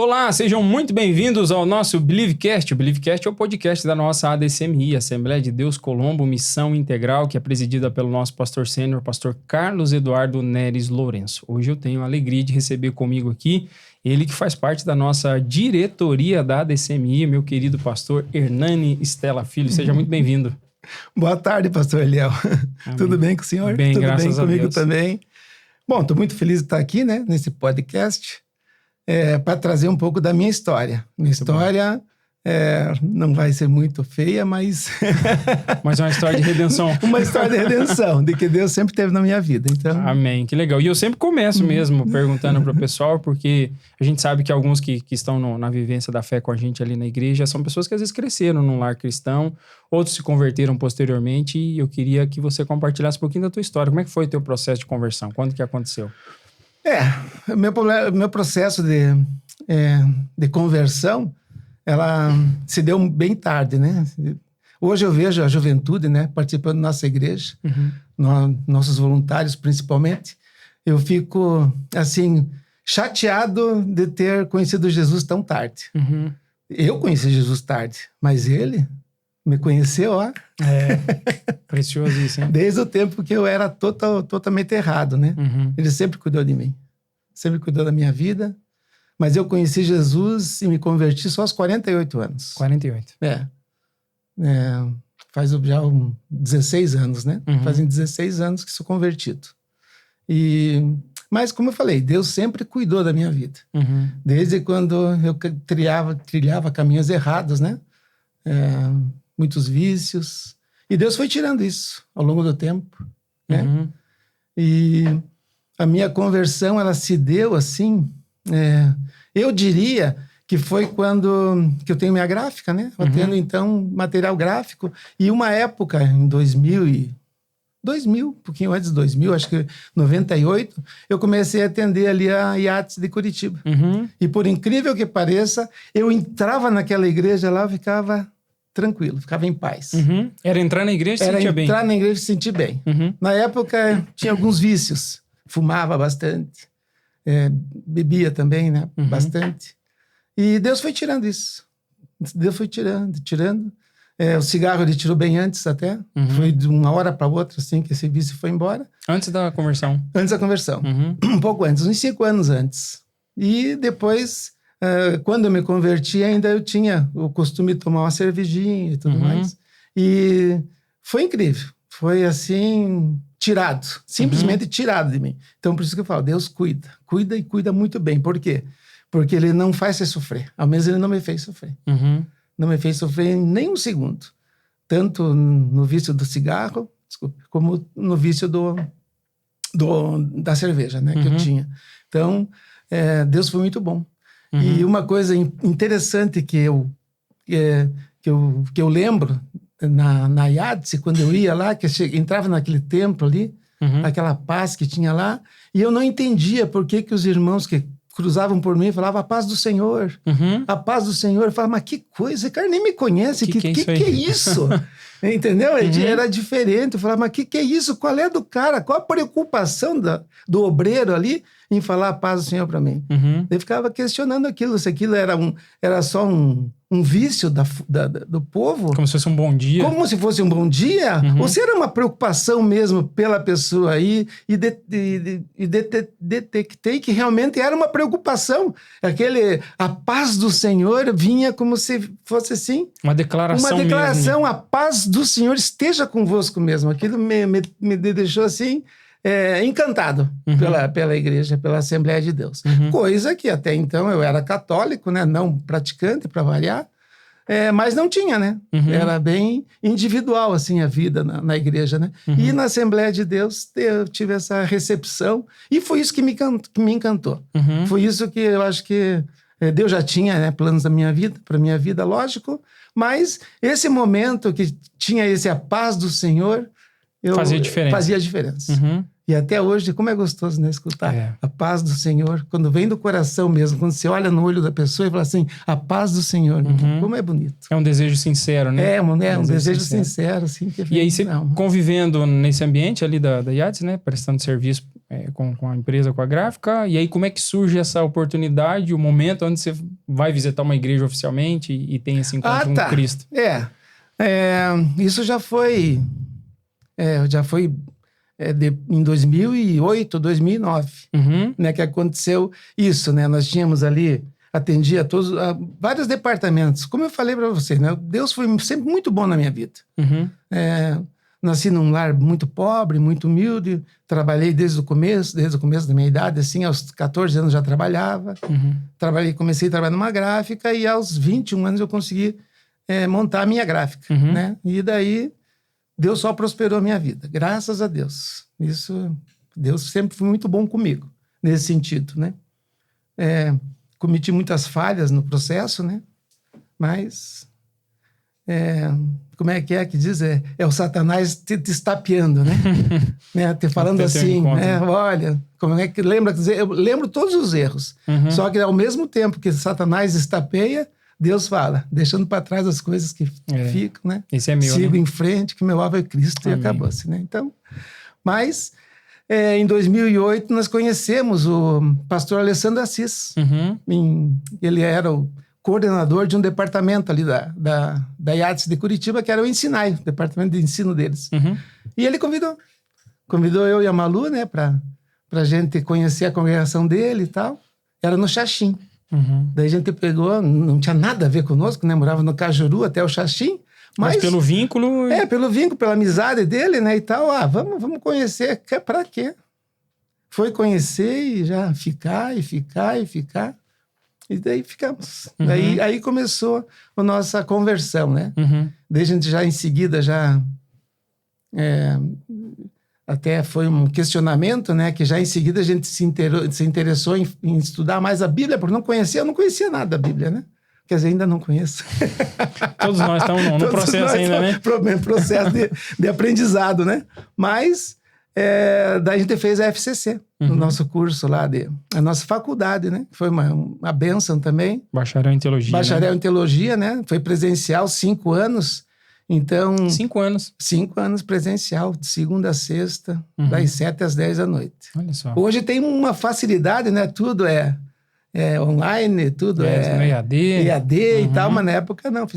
Olá, sejam muito bem-vindos ao nosso Believecast. O Believecast é o podcast da nossa ADCMI, Assembleia de Deus Colombo Missão Integral, que é presidida pelo nosso pastor sênior, pastor Carlos Eduardo Neres Lourenço. Hoje eu tenho a alegria de receber comigo aqui ele que faz parte da nossa diretoria da ADCMI, meu querido pastor Hernani Stella Filho. Seja muito bem-vindo. Boa tarde, pastor Eliel. Tudo bem com o senhor? Bem, Tudo graças bem a comigo Deus. também. Bom, estou muito feliz de estar aqui, né, nesse podcast, para trazer um pouco da minha história. Minha história não vai ser muito feia, mas... Mas é uma história de redenção. Uma história de redenção, de que Deus sempre teve na minha vida. Então... Amém, que legal. E eu sempre começo mesmo perguntando para o pessoal, porque a gente sabe que alguns que estão na vivência da fé com a gente ali na igreja são pessoas que às vezes cresceram num lar cristão, outros se converteram posteriormente, e eu queria que você compartilhasse um pouquinho da tua história. Como é que foi o teu processo de conversão? Quando que aconteceu? Meu processo de conversão, ela se deu bem tarde, né? Hoje eu vejo a juventude, né, participando da nossa igreja, nossos voluntários principalmente. Eu fico, assim, chateado de ter conhecido Jesus tão tarde. Eu conheci Jesus tarde, mas ele me conheceu, ó. Precioso isso, hein? Desde o tempo que eu era totalmente errado, né? Ele sempre cuidou de mim, sempre cuidou da minha vida. Mas eu conheci Jesus e me converti só aos 48 anos. 48. Faz já 16 anos, né? Fazem 16 anos que sou convertido. Mas, como eu falei, Deus sempre cuidou da minha vida. Desde quando eu trilhava caminhos errados, né? Muitos vícios. E Deus foi tirando isso ao longo do tempo, né? E a minha conversão, ela se deu assim... eu diria que foi quando que eu tenho minha gráfica, né? Eu tendo, então, material gráfico. E uma época, em 2000, um pouquinho antes de 2000, acho que 98, eu comecei a atender ali a IATS de Curitiba. E por incrível que pareça, eu entrava naquela igreja lá, eu ficava tranquilo, ficava em paz. Era entrar na igreja e se sentia bem? Era entrar na igreja e se sentir bem. Na época, tinha alguns vícios. Fumava bastante. Bebia também, né? Bastante. E Deus foi tirando isso. Deus foi tirando. O cigarro ele tirou bem antes até. Foi de uma hora para outra, assim, que esse vício foi embora. Antes da conversão? Antes da conversão. Um pouco antes, uns 5 anos antes. E depois, quando eu me converti, ainda eu tinha o costume de tomar uma cervejinha e tudo mais. E foi incrível. Foi assim... tirado, simplesmente tirado de mim. Então, por isso que eu falo, Deus cuida e cuida muito bem. Por quê? Porque Ele não faz você sofrer. Ao menos Ele não me fez sofrer. Não me fez sofrer nem um segundo. Tanto no vício do cigarro, como no vício da cerveja, né, que eu tinha. Então, Deus foi muito bom. E uma coisa interessante que eu lembro na IADS, quando eu ia lá, que eu entrava naquele templo ali, aquela paz que tinha lá, e eu não entendia por que os irmãos que cruzavam por mim falavam a paz do Senhor, a paz do Senhor. Eu falava, mas que coisa, cara, nem me conhece, que é isso? Entendeu? Era diferente. Eu falava, mas que é isso? Qual é do cara? Qual a preocupação do obreiro ali em falar a paz do Senhor para mim? Eu ficava questionando aquilo, se aquilo era só um vício do povo. Como se fosse um bom dia. Como se fosse um bom dia? Ou se era uma preocupação mesmo pela pessoa aí e detectei que realmente era uma preocupação. A paz do Senhor vinha como se fosse assim. Uma declaração mesmo. A paz do Senhor esteja convosco mesmo. Aquilo me deixou assim... encantado pela igreja, pela Assembleia de Deus. Coisa que até então eu era católico, né? Não praticante, para variar, mas não tinha, né? Era bem individual, assim, a vida na igreja, né? E na Assembleia de Deus eu tive essa recepção e foi isso que me encantou. Foi isso que eu acho que Deus já tinha, né, planos da minha vida, para minha vida, lógico, mas esse momento que tinha a paz do Senhor, fazia diferença. E até hoje, como é gostoso, né? Escutar a paz do Senhor. Quando vem do coração mesmo, quando você olha no olho da pessoa e fala assim, a paz do Senhor. Como é bonito. É um desejo sincero, né? Um desejo sincero, assim. Que e aí você convivendo nesse ambiente ali da IADS, né? Prestando serviço com a empresa, com a gráfica. E aí como é que surge essa oportunidade, o momento onde você vai visitar uma igreja oficialmente e tem esse encontro com Cristo? Isso já foi... em 2008, 2009, né, que aconteceu isso, né? Nós tínhamos ali, atendia vários departamentos. Como eu falei para você, né? Deus foi sempre muito bom na minha vida. Nasci num lar muito pobre, muito humilde, trabalhei desde o começo da minha idade, assim, aos 14 anos já trabalhava. Comecei a trabalhar numa gráfica e aos 21 anos eu consegui montar a minha gráfica, né? E daí... Deus só prosperou a minha vida, graças a Deus. Deus sempre foi muito bom comigo, nesse sentido, né? Cometi muitas falhas no processo, né? Mas, como é que diz? É o Satanás te estapeando, né? Falando assim, olha, como é que lembra? Eu lembro todos os erros, só que ao mesmo tempo que Satanás estapeia, Deus fala, deixando para trás as coisas que ficam, né? Esse é meu, sigo né? em frente, que meu alvo é Cristo. Amém. E acabou-se, né? Então, mas em 2008 nós conhecemos o pastor Alessandro Assis. Ele era o coordenador de um departamento ali da IADS de Curitiba, que era o Ensinai, o departamento de ensino deles. E ele convidou eu e a Malu, né, para a gente conhecer a congregação dele e tal. Era no Xaxim. Daí a gente pegou, não tinha nada a ver conosco, né? Morava no Cajuru até o Xaxim. Mas pelo vínculo... pelo vínculo, pela amizade dele, né? E tal. Vamos conhecer. Pra quê? Foi conhecer e já ficar. E daí ficamos. Aí começou a nossa conversão, né? Daí a gente já em seguida até foi um questionamento, né? Que já em seguida a gente se interessou em estudar mais a Bíblia, porque eu não conhecia nada da Bíblia, né? Quer dizer, ainda não conheço. Todos nós estamos no processo ainda, né? Processo de aprendizado, né? Mas daí a gente fez a FCC, o nosso curso lá, a nossa faculdade, né? Foi uma bênção também. Bacharel em Teologia. Bacharel em Teologia, né? Foi presencial 5 anos. Então... 5 anos. 5 anos presencial, de segunda a sexta, das 7 às 10 da noite. Olha só. Hoje tem uma facilidade, né? Tudo é online, tudo EAD e tal, mas na época não,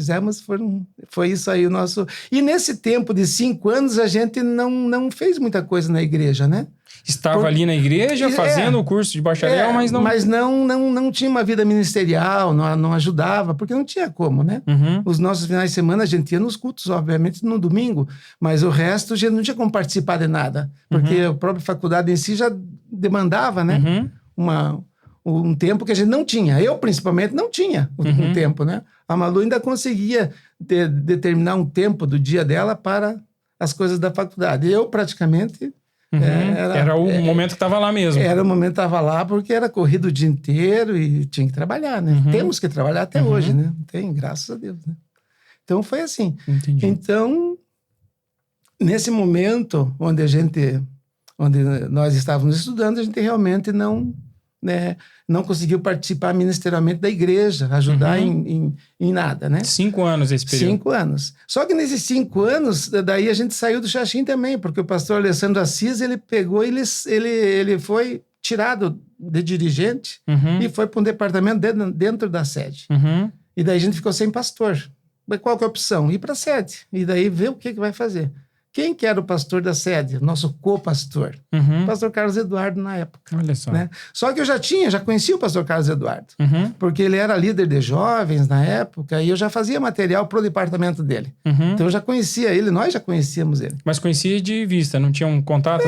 foi isso aí o nosso... E nesse tempo de 5 anos, a gente não fez muita coisa na igreja, né? Estava ali na igreja, fazendo o curso de bacharel, mas não... Mas não tinha uma vida ministerial, não ajudava, porque não tinha como, né? Os nossos finais de semana, a gente ia nos cultos, obviamente, no domingo, mas o resto a gente não tinha como participar de nada, porque a própria faculdade em si já demandava, né? Um tempo que a gente não tinha. Eu, principalmente, não tinha um tempo, né? A Malu ainda conseguia determinar um tempo do dia dela para as coisas da faculdade. Eu, praticamente... Era o momento que estava lá mesmo. Era o momento que estava lá, porque era corrido o dia inteiro e tinha que trabalhar, né? Temos que trabalhar até hoje, né? Tem, graças a Deus, né? Então, foi assim. Entendi. Então, nesse momento onde nós estávamos estudando, a gente realmente não conseguiu participar ministerialmente da igreja, ajudar em nada, né? 5 anos esse período. 5 anos. Só que nesses 5 anos, daí a gente saiu do Xaxim também, porque o pastor Alessandro Assis, ele pegou, ele foi tirado de dirigente e foi para um departamento dentro da sede. E daí a gente ficou sem pastor. Mas qual que é a opção? Ir para a sede. E daí ver o que vai fazer. Quem que era o pastor da sede? Nosso co-pastor. O pastor Carlos Eduardo, na época. Olha só. Né? Só que eu já conhecia o pastor Carlos Eduardo. Porque ele era líder de jovens na época e eu já fazia material pro departamento dele. Então eu já conhecia ele, nós já conhecíamos ele. Mas conhecia de vista, não tinha um contato?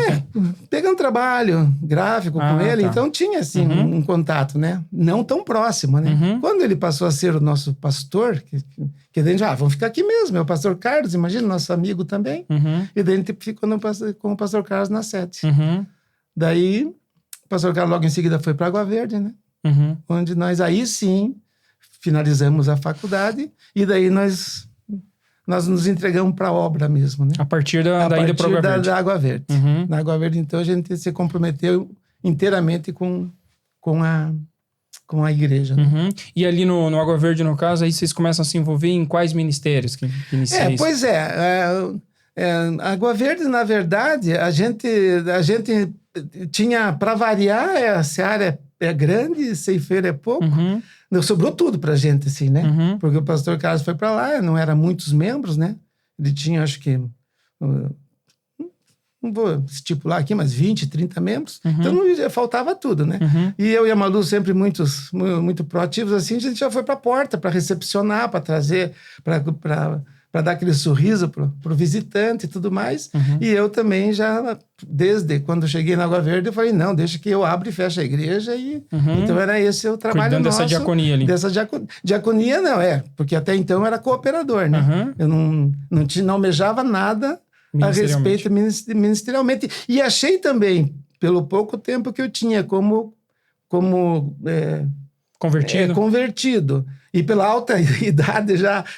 Pegando trabalho gráfico com ele, então tinha, assim, um contato, né? Não tão próximo, né? Quando ele passou a ser o nosso pastor, que daí a gente, vamos ficar aqui mesmo, é o pastor Carlos, imagina, nosso amigo também. E daí a gente ficou com o pastor Carlos na sede. Daí, o pastor Carlos logo em seguida foi para Água Verde, né? Onde nós aí sim finalizamos a faculdade e daí nós nós nos entregamos para a obra mesmo, né? A partir da ida para Água Verde. Da Água Verde. Uhum. Na Água Verde, então, a gente se comprometeu inteiramente com a igreja. Né? Uhum. E ali no Água Verde, no caso, aí vocês começam a se envolver em quais ministérios que iniciam isso? Pois a Água Verde, na verdade, a gente tinha, para variar, a seara é grande, ceifeiro é pouco. Uhum. Sobrou tudo pra gente, assim, né? Uhum. Porque o pastor Carlos foi para lá, não eram muitos membros, né? Ele tinha, acho que... não vou estipular aqui, mas 20, 30 membros. Uhum. Então, faltava tudo, né? Uhum. E eu e a Malu, sempre muito proativos, assim, a gente já foi para a porta para recepcionar, para trazer, para dar aquele sorriso pro visitante e tudo mais. Uhum. E eu também já, desde quando eu cheguei na Água Verde, eu falei, não, deixa que eu abro e fecho a igreja. Uhum. Então, era esse o trabalho cuidando nosso. Dessa diaconia ali. Dessa diaconia, não, porque até então eu era cooperador, né? Uhum. Eu não almejava nada a respeito ministerialmente. E achei também, pelo pouco tempo que eu tinha como convertido. E pela alta idade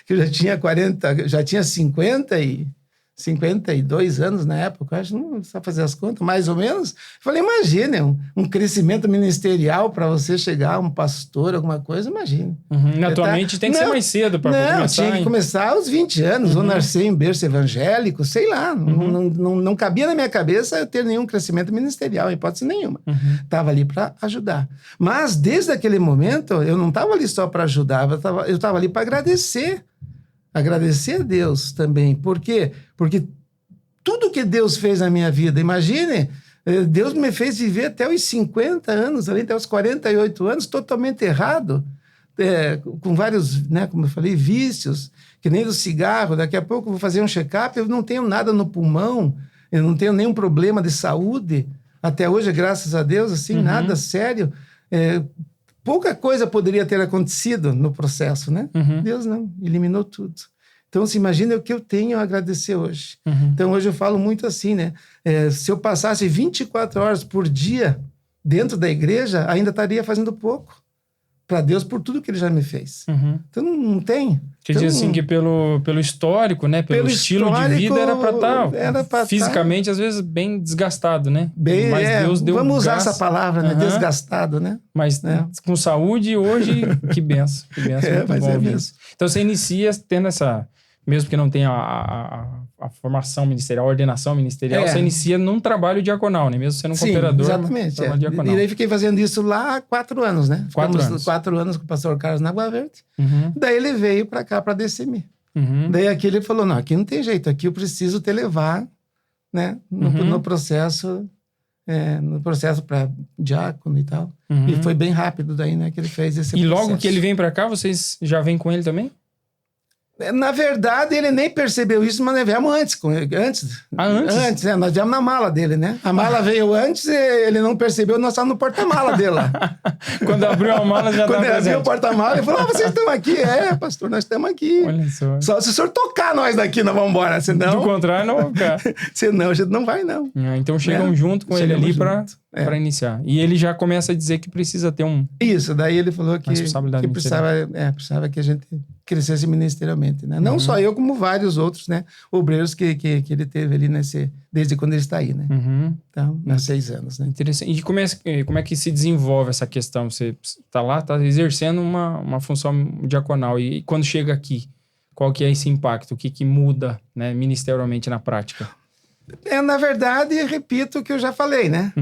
que eu já tinha 40, já tinha 52 anos na época, eu acho, não só fazer as contas, mais ou menos. Falei, imagine, um crescimento ministerial para você chegar a um pastor, alguma coisa, imagine. Uhum. Naturalmente tem que ser mais cedo para começar. Não, tinha que começar aos 20 anos, ou nascer em berço evangélico, sei lá. Não cabia na minha cabeça eu ter nenhum crescimento ministerial, em hipótese nenhuma. Estava ali para ajudar. Mas, desde aquele momento, eu não estava ali só para ajudar, eu estava ali para agradecer. Agradecer a Deus também. Por quê? Porque tudo que Deus fez na minha vida, imagine, Deus me fez viver até os 50 anos, até os 48 anos, totalmente errado, com vários, né, como eu falei, vícios, que nem do cigarro. Daqui a pouco eu vou fazer um check-up, eu não tenho nada no pulmão, eu não tenho nenhum problema de saúde, até hoje, graças a Deus, assim, nada sério. Pouca coisa poderia ter acontecido no processo, né? Deus não, eliminou tudo. Então, se imagina o que eu tenho a agradecer hoje. Então, hoje eu falo muito assim, né? Se eu passasse 24 horas por dia dentro da igreja, ainda estaria fazendo pouco para Deus por tudo que Ele já me fez. Então, não tem. Quer dizer assim que pelo histórico, né? Pelo estilo de vida era para estar fisicamente, às vezes, bem desgastado, né? Mas Deus deu vamos usar essa palavra, né? Desgastado, né? Mas com saúde hoje, que benção. Que benção, muito bom mesmo. Então você inicia tendo essa... Mesmo que não tenha a formação ministerial, a ordenação ministerial, você inicia num trabalho diaconal, né? Mesmo sendo um cooperador. Exatamente. E daí fiquei fazendo isso lá há 4 anos, né? 4 anos com o pastor Carlos na Água Verde. Daí ele veio para cá, para DCM. Daí aqui ele falou, não, aqui não tem jeito, aqui eu preciso te levar, né? No processo para diácono e tal. E foi bem rápido daí, né? Que ele fez esse processo. E logo que ele vem para cá, vocês já vêm com ele também? Na verdade, ele nem percebeu isso, mas nós viemos antes. Antes, né? Nós viemos na mala dele, né? A mala veio antes e ele não percebeu, nós estávamos no porta-mala dele lá. Quando abriu a mala, já estava presente. Quando ele abriu o porta-mala, ele falou, vocês estão aqui? Pastor, nós estamos aqui. Olha só. Só se o senhor tocar nós daqui, nós vamos embora. Senão... Do contrário, não vamos ficar. Senão, a gente não vai, não. Então, chegam junto com ele ali para iniciar. E ele já começa a dizer que precisa ter Isso, daí ele falou que precisava que a gente crescesse ministerialmente, né? Não só eu, como vários outros, né? Obreiros que ele teve ali desde quando ele está aí, né? Então, há 6 anos, né? Interessante. E como é que se desenvolve essa questão? Você está lá, está exercendo uma função diaconal. E quando chega aqui, qual que é esse impacto? O que muda, né, ministerialmente na prática? Na verdade, repito o que eu já falei, né?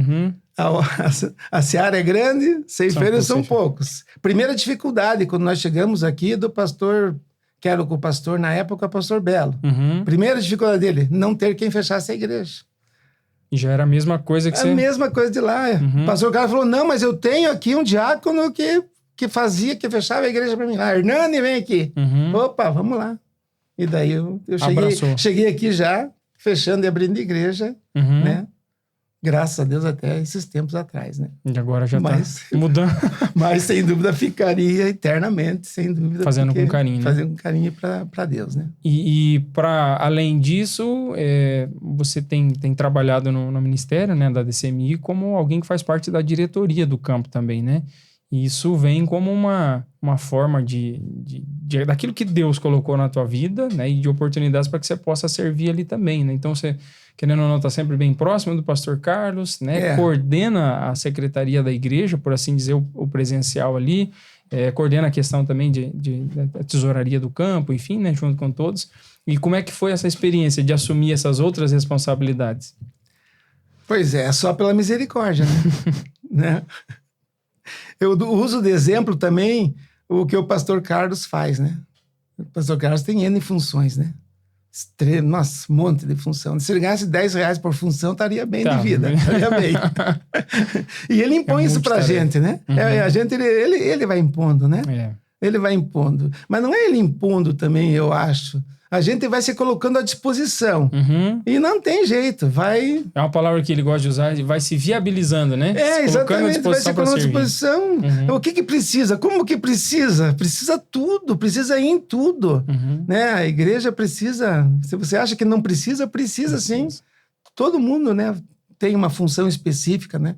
A seara é grande, ceifeiros são poucos. Primeira dificuldade, quando nós chegamos aqui, do pastor, que era o pastor na época, o pastor Belo. Primeira dificuldade dele, não ter quem fechasse a igreja. E já era a mesma coisa que A mesma coisa de lá. O pastor Carlos falou, não, mas eu tenho aqui um diácono que fechava a igreja para mim. Hernani, vem aqui. Opa, vamos lá. E daí eu cheguei aqui já, fechando e abrindo igreja, né? Graças a Deus até esses tempos atrás, né? E agora já está mudando. Mas sem dúvida ficaria eternamente, sem dúvida. Fazendo com carinho, né? Fazendo com carinho para Deus, né? E para além disso, você tem trabalhado no ministério, né, da DCMI, como alguém que faz parte da diretoria do campo também, né? E isso vem como uma forma daquilo que Deus colocou na tua vida, né? E de oportunidades para que você possa servir ali também, né? Então, você, querendo ou não, está sempre bem próximo do pastor Carlos, né? Coordena a secretaria da igreja, por assim dizer, o presencial ali. Coordena a questão também da tesouraria do campo, enfim, né? Junto com todos. E como é que foi essa experiência de assumir essas outras responsabilidades? Pois é, só pela misericórdia, né? Eu uso de exemplo também o que o pastor Carlos faz, né? O pastor Carlos tem N funções, né? Nossa, um monte de função. Se ele ganhasse R$10 por função, estaria bem de vida. Estaria bem. E ele impõe isso pra gente, né? A gente, ele vai impondo, né? Ele vai impondo. Mas não é ele impondo também, eu acho. A gente vai se colocando à disposição. E não tem jeito, vai... É uma palavra que ele gosta de usar, vai se viabilizando, né? Exatamente, vai se colocando à disposição. O que precisa? Como que precisa? Precisa tudo, precisa ir em tudo. Né? A igreja precisa... Se você acha que não precisa, precisa sim. Todo mundo, né? Tem uma função específica, né?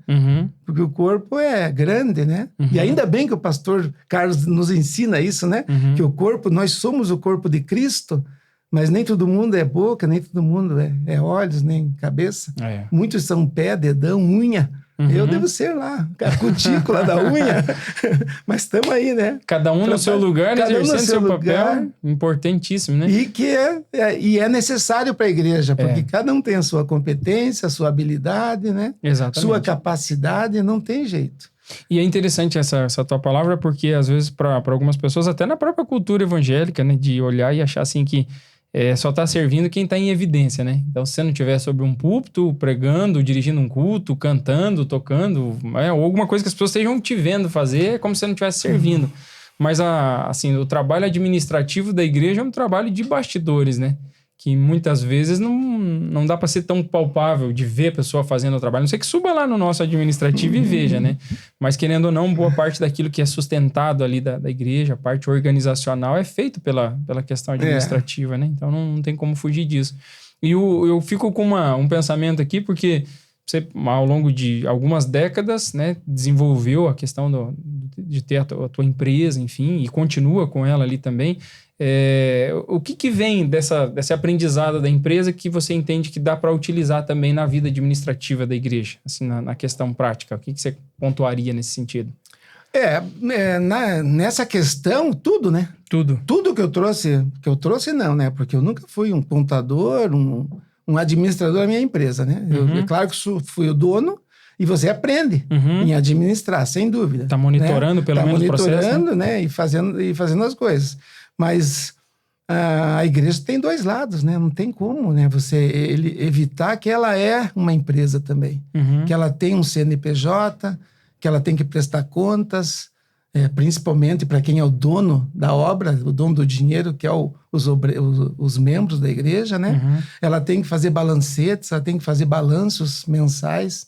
Porque o corpo é grande, né? E ainda bem que o pastor Carlos nos ensina isso, né? Que o corpo, nós somos o corpo de Cristo, mas nem todo mundo é boca, nem todo mundo é olhos, nem cabeça. Muitos são pé, dedão, unha. Eu devo ser lá, a cutícula da unha. Mas estamos aí, né? Cada um no seu lugar, exercendo seu papel. Importantíssimo, né? E que é necessário para a igreja, porque cada um tem a sua competência, a sua habilidade, né? Exatamente. Sua capacidade, não tem jeito. E é interessante essa tua palavra, porque às vezes para algumas pessoas, até na própria cultura evangélica, né? De olhar e achar assim que só está servindo quem está em evidência, né? Então, se você não estiver sobre um púlpito, pregando, dirigindo um culto, cantando, tocando, ou alguma coisa que as pessoas estejam te vendo fazer, é como se você não estivesse servindo. Mas, assim, o trabalho administrativo da igreja é um trabalho de bastidores, né? Que muitas vezes não dá para ser tão palpável de ver a pessoa fazendo o trabalho. Não sei que suba lá no nosso administrativo e veja, né? Mas, querendo ou não, boa parte daquilo que é sustentado ali da igreja, a parte organizacional, é feito pela questão administrativa, né? Então, não tem como fugir disso. E eu fico com um pensamento aqui, porque você, ao longo de algumas décadas, né, desenvolveu a questão de ter a tua empresa, enfim, e continua com ela ali também. O que vem desse aprendizado da empresa que você entende que dá para utilizar também na vida administrativa da igreja, assim, na questão prática? O que você pontuaria nesse sentido? Nessa questão, tudo, né? Tudo que eu trouxe não, né? Porque eu nunca fui um contador, um administrador da minha empresa, né? É claro que fui o dono, e você aprende em administrar, sem dúvida. Está monitorando, né? Pelo menos o processo. Está monitorando, né? E fazendo as coisas. Mas a igreja tem dois lados, né? Não tem como, né? Evitar que ela é uma empresa também. Que ela tem um CNPJ, que ela tem que prestar contas, principalmente para quem é o dono da obra, o dono do dinheiro, que é os membros da igreja, né? Ela tem que fazer balancetes, ela tem que fazer balanços mensais,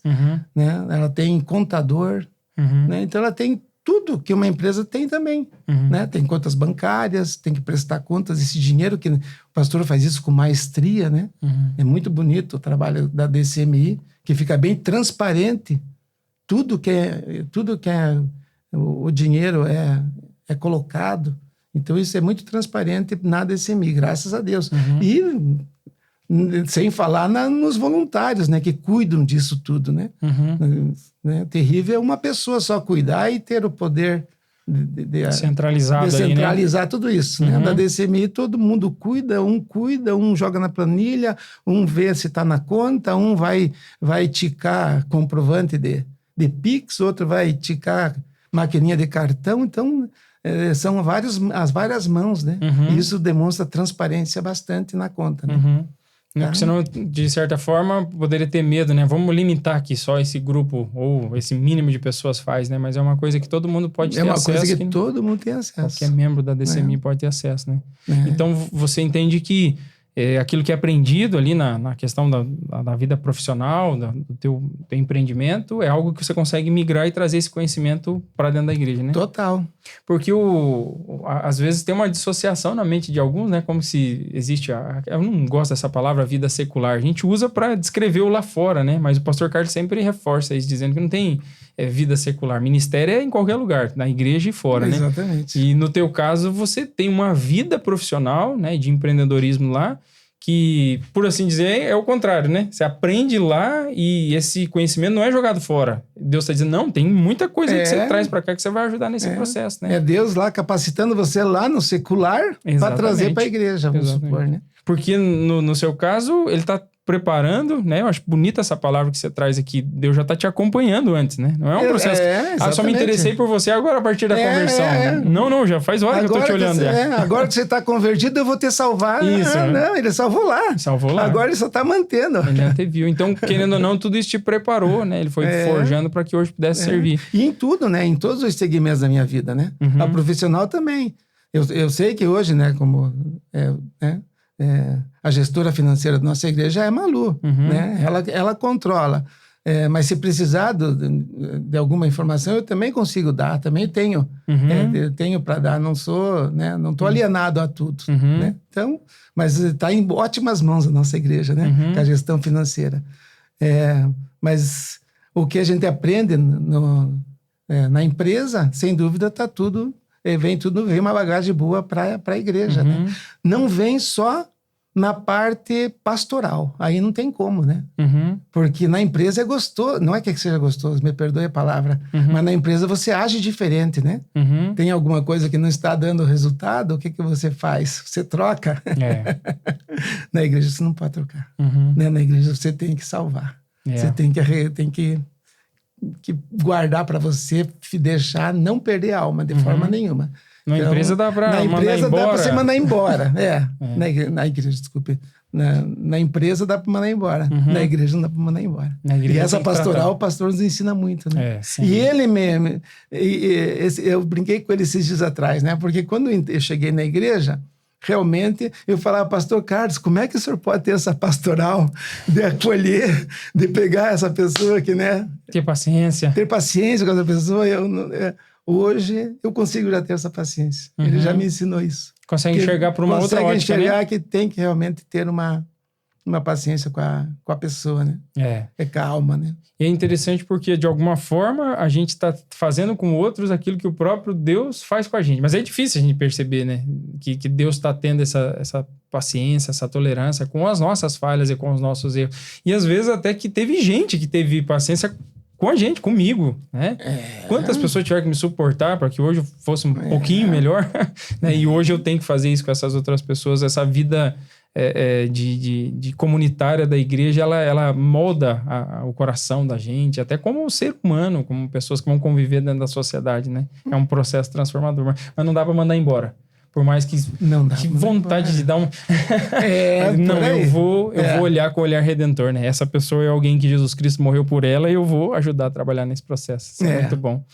né? Ela tem contador, né? Então ela tem tudo que uma empresa tem também, né? Tem contas bancárias, tem que prestar contas, esse dinheiro que o pastor faz isso com maestria, né? É muito bonito o trabalho da DCMI, que fica bem transparente, tudo que o dinheiro é colocado. Então isso é muito transparente na DCMI, graças a Deus. E sem falar nos voluntários, né, que cuidam disso tudo, né? Terrível é uma pessoa só cuidar e ter o poder de centralizar tudo isso, né? Da DCMI todo mundo cuida, um joga na planilha, um vê se está na conta, um vai ticar comprovante de Pix, outro vai ticar maquininha de cartão. Então são as várias mãos, né? E isso demonstra transparência bastante na conta, né? Porque senão, de certa forma, poderia ter medo, né? Vamos limitar aqui só esse grupo ou esse mínimo de pessoas faz, né? Mas é uma coisa que todo mundo pode ter acesso. É uma coisa que todo mundo tem acesso. Qualquer membro da DCMI pode ter acesso, né? Então, você entende que aquilo que é aprendido ali na questão da vida profissional, do teu empreendimento, é algo que você consegue migrar e trazer esse conhecimento para dentro da igreja, né? Total. Porque às vezes tem uma dissociação na mente de alguns, né? Como se existe eu não gosto dessa palavra vida secular. A gente usa para descrever o lá fora, né? Mas o pastor Carlos sempre reforça isso, dizendo que não tem vida secular. Ministério é em qualquer lugar, na igreja e fora, né? Exatamente. E no teu caso, você tem uma vida profissional, né, de empreendedorismo lá, que, por assim dizer, é o contrário, né? Você aprende lá e esse conhecimento não é jogado fora. Deus está dizendo, não, tem muita coisa que você traz para cá que você vai ajudar nesse processo, né? É Deus lá capacitando você lá no secular para trazer para a igreja, vamos supor, né? Porque no seu caso, ele está preparando, né? Eu acho bonita essa palavra que você traz aqui. Deus já está te acompanhando antes, né? Não é um processo só me interessei por você agora a partir da conversão. Não, já faz hora que eu tô te olhando. Agora que você está convertido, eu vou te salvar. Isso. Não, ele salvou lá. Salvou lá. Agora ele só está mantendo. Ele já te viu. Então, querendo ou não, tudo isso te preparou, né? Ele foi forjando para que hoje pudesse servir. E em tudo, né? Em todos os segmentos da minha vida, né? A profissional também. Eu sei que hoje, né? Como... a gestora financeira da nossa igreja é Malu, né? Ela controla. Mas se precisar de alguma informação, eu também consigo dar, também tenho. Eu tenho para dar, não sou, né? Não estou alienado a tudo. Né? Então, mas está em ótimas mãos a nossa igreja, né? Com a gestão financeira. Mas o que a gente aprende na empresa, sem dúvida, está tudo... Vem uma bagagem boa para a igreja, né? Não vem só na parte pastoral, aí não tem como, né? Porque na empresa é gostoso, não é que seja gostoso, me perdoe a palavra, mas na empresa você age diferente, né? Tem alguma coisa que não está dando resultado, o que você faz? Você troca? Na igreja você não pode trocar, né? Na igreja você tem que salvar, você tem que guardar para você, deixar, não perder a alma de forma nenhuma. Na empresa dá para mandar embora. Na empresa dá para você mandar embora. Na igreja, desculpe. Na empresa dá para mandar embora. Na igreja não dá para mandar embora. E essa pastoral, o pastor nos ensina muito, né? E ele mesmo... eu brinquei com ele esses dias atrás, né? Porque quando eu cheguei na igreja... Realmente, eu falava, pastor Carlos, como é que o senhor pode ter essa pastoral de acolher, de pegar essa pessoa que, né? Ter paciência. Ter paciência com essa pessoa. Hoje, eu consigo já ter essa paciência. Ele já me ensinou isso. Consegue enxergar por uma outra ótica, consegue enxergar, né? que tem que realmente ter uma paciência com a pessoa, né? É calma, né? E é interessante porque, de alguma forma, a gente está fazendo com outros aquilo que o próprio Deus faz com a gente. Mas é difícil a gente perceber, né? Que Deus está tendo essa paciência, essa tolerância com as nossas falhas e com os nossos erros. E às vezes até que teve gente que teve paciência com a gente, comigo, né? Quantas pessoas tiveram que me suportar para que hoje eu fosse um pouquinho melhor, né? E hoje eu tenho que fazer isso com essas outras pessoas, essa vida... de comunitária da igreja, ela molda o coração da gente, até como ser humano, como pessoas que vão conviver dentro da sociedade, né? É um processo transformador, mas não dá para mandar embora. Por mais que... Não dá. Que vontade de dar um... não, eu vou olhar com o olhar redentor, né? Essa pessoa é alguém que Jesus Cristo morreu por ela e eu vou ajudar a trabalhar nesse processo. Isso é muito bom.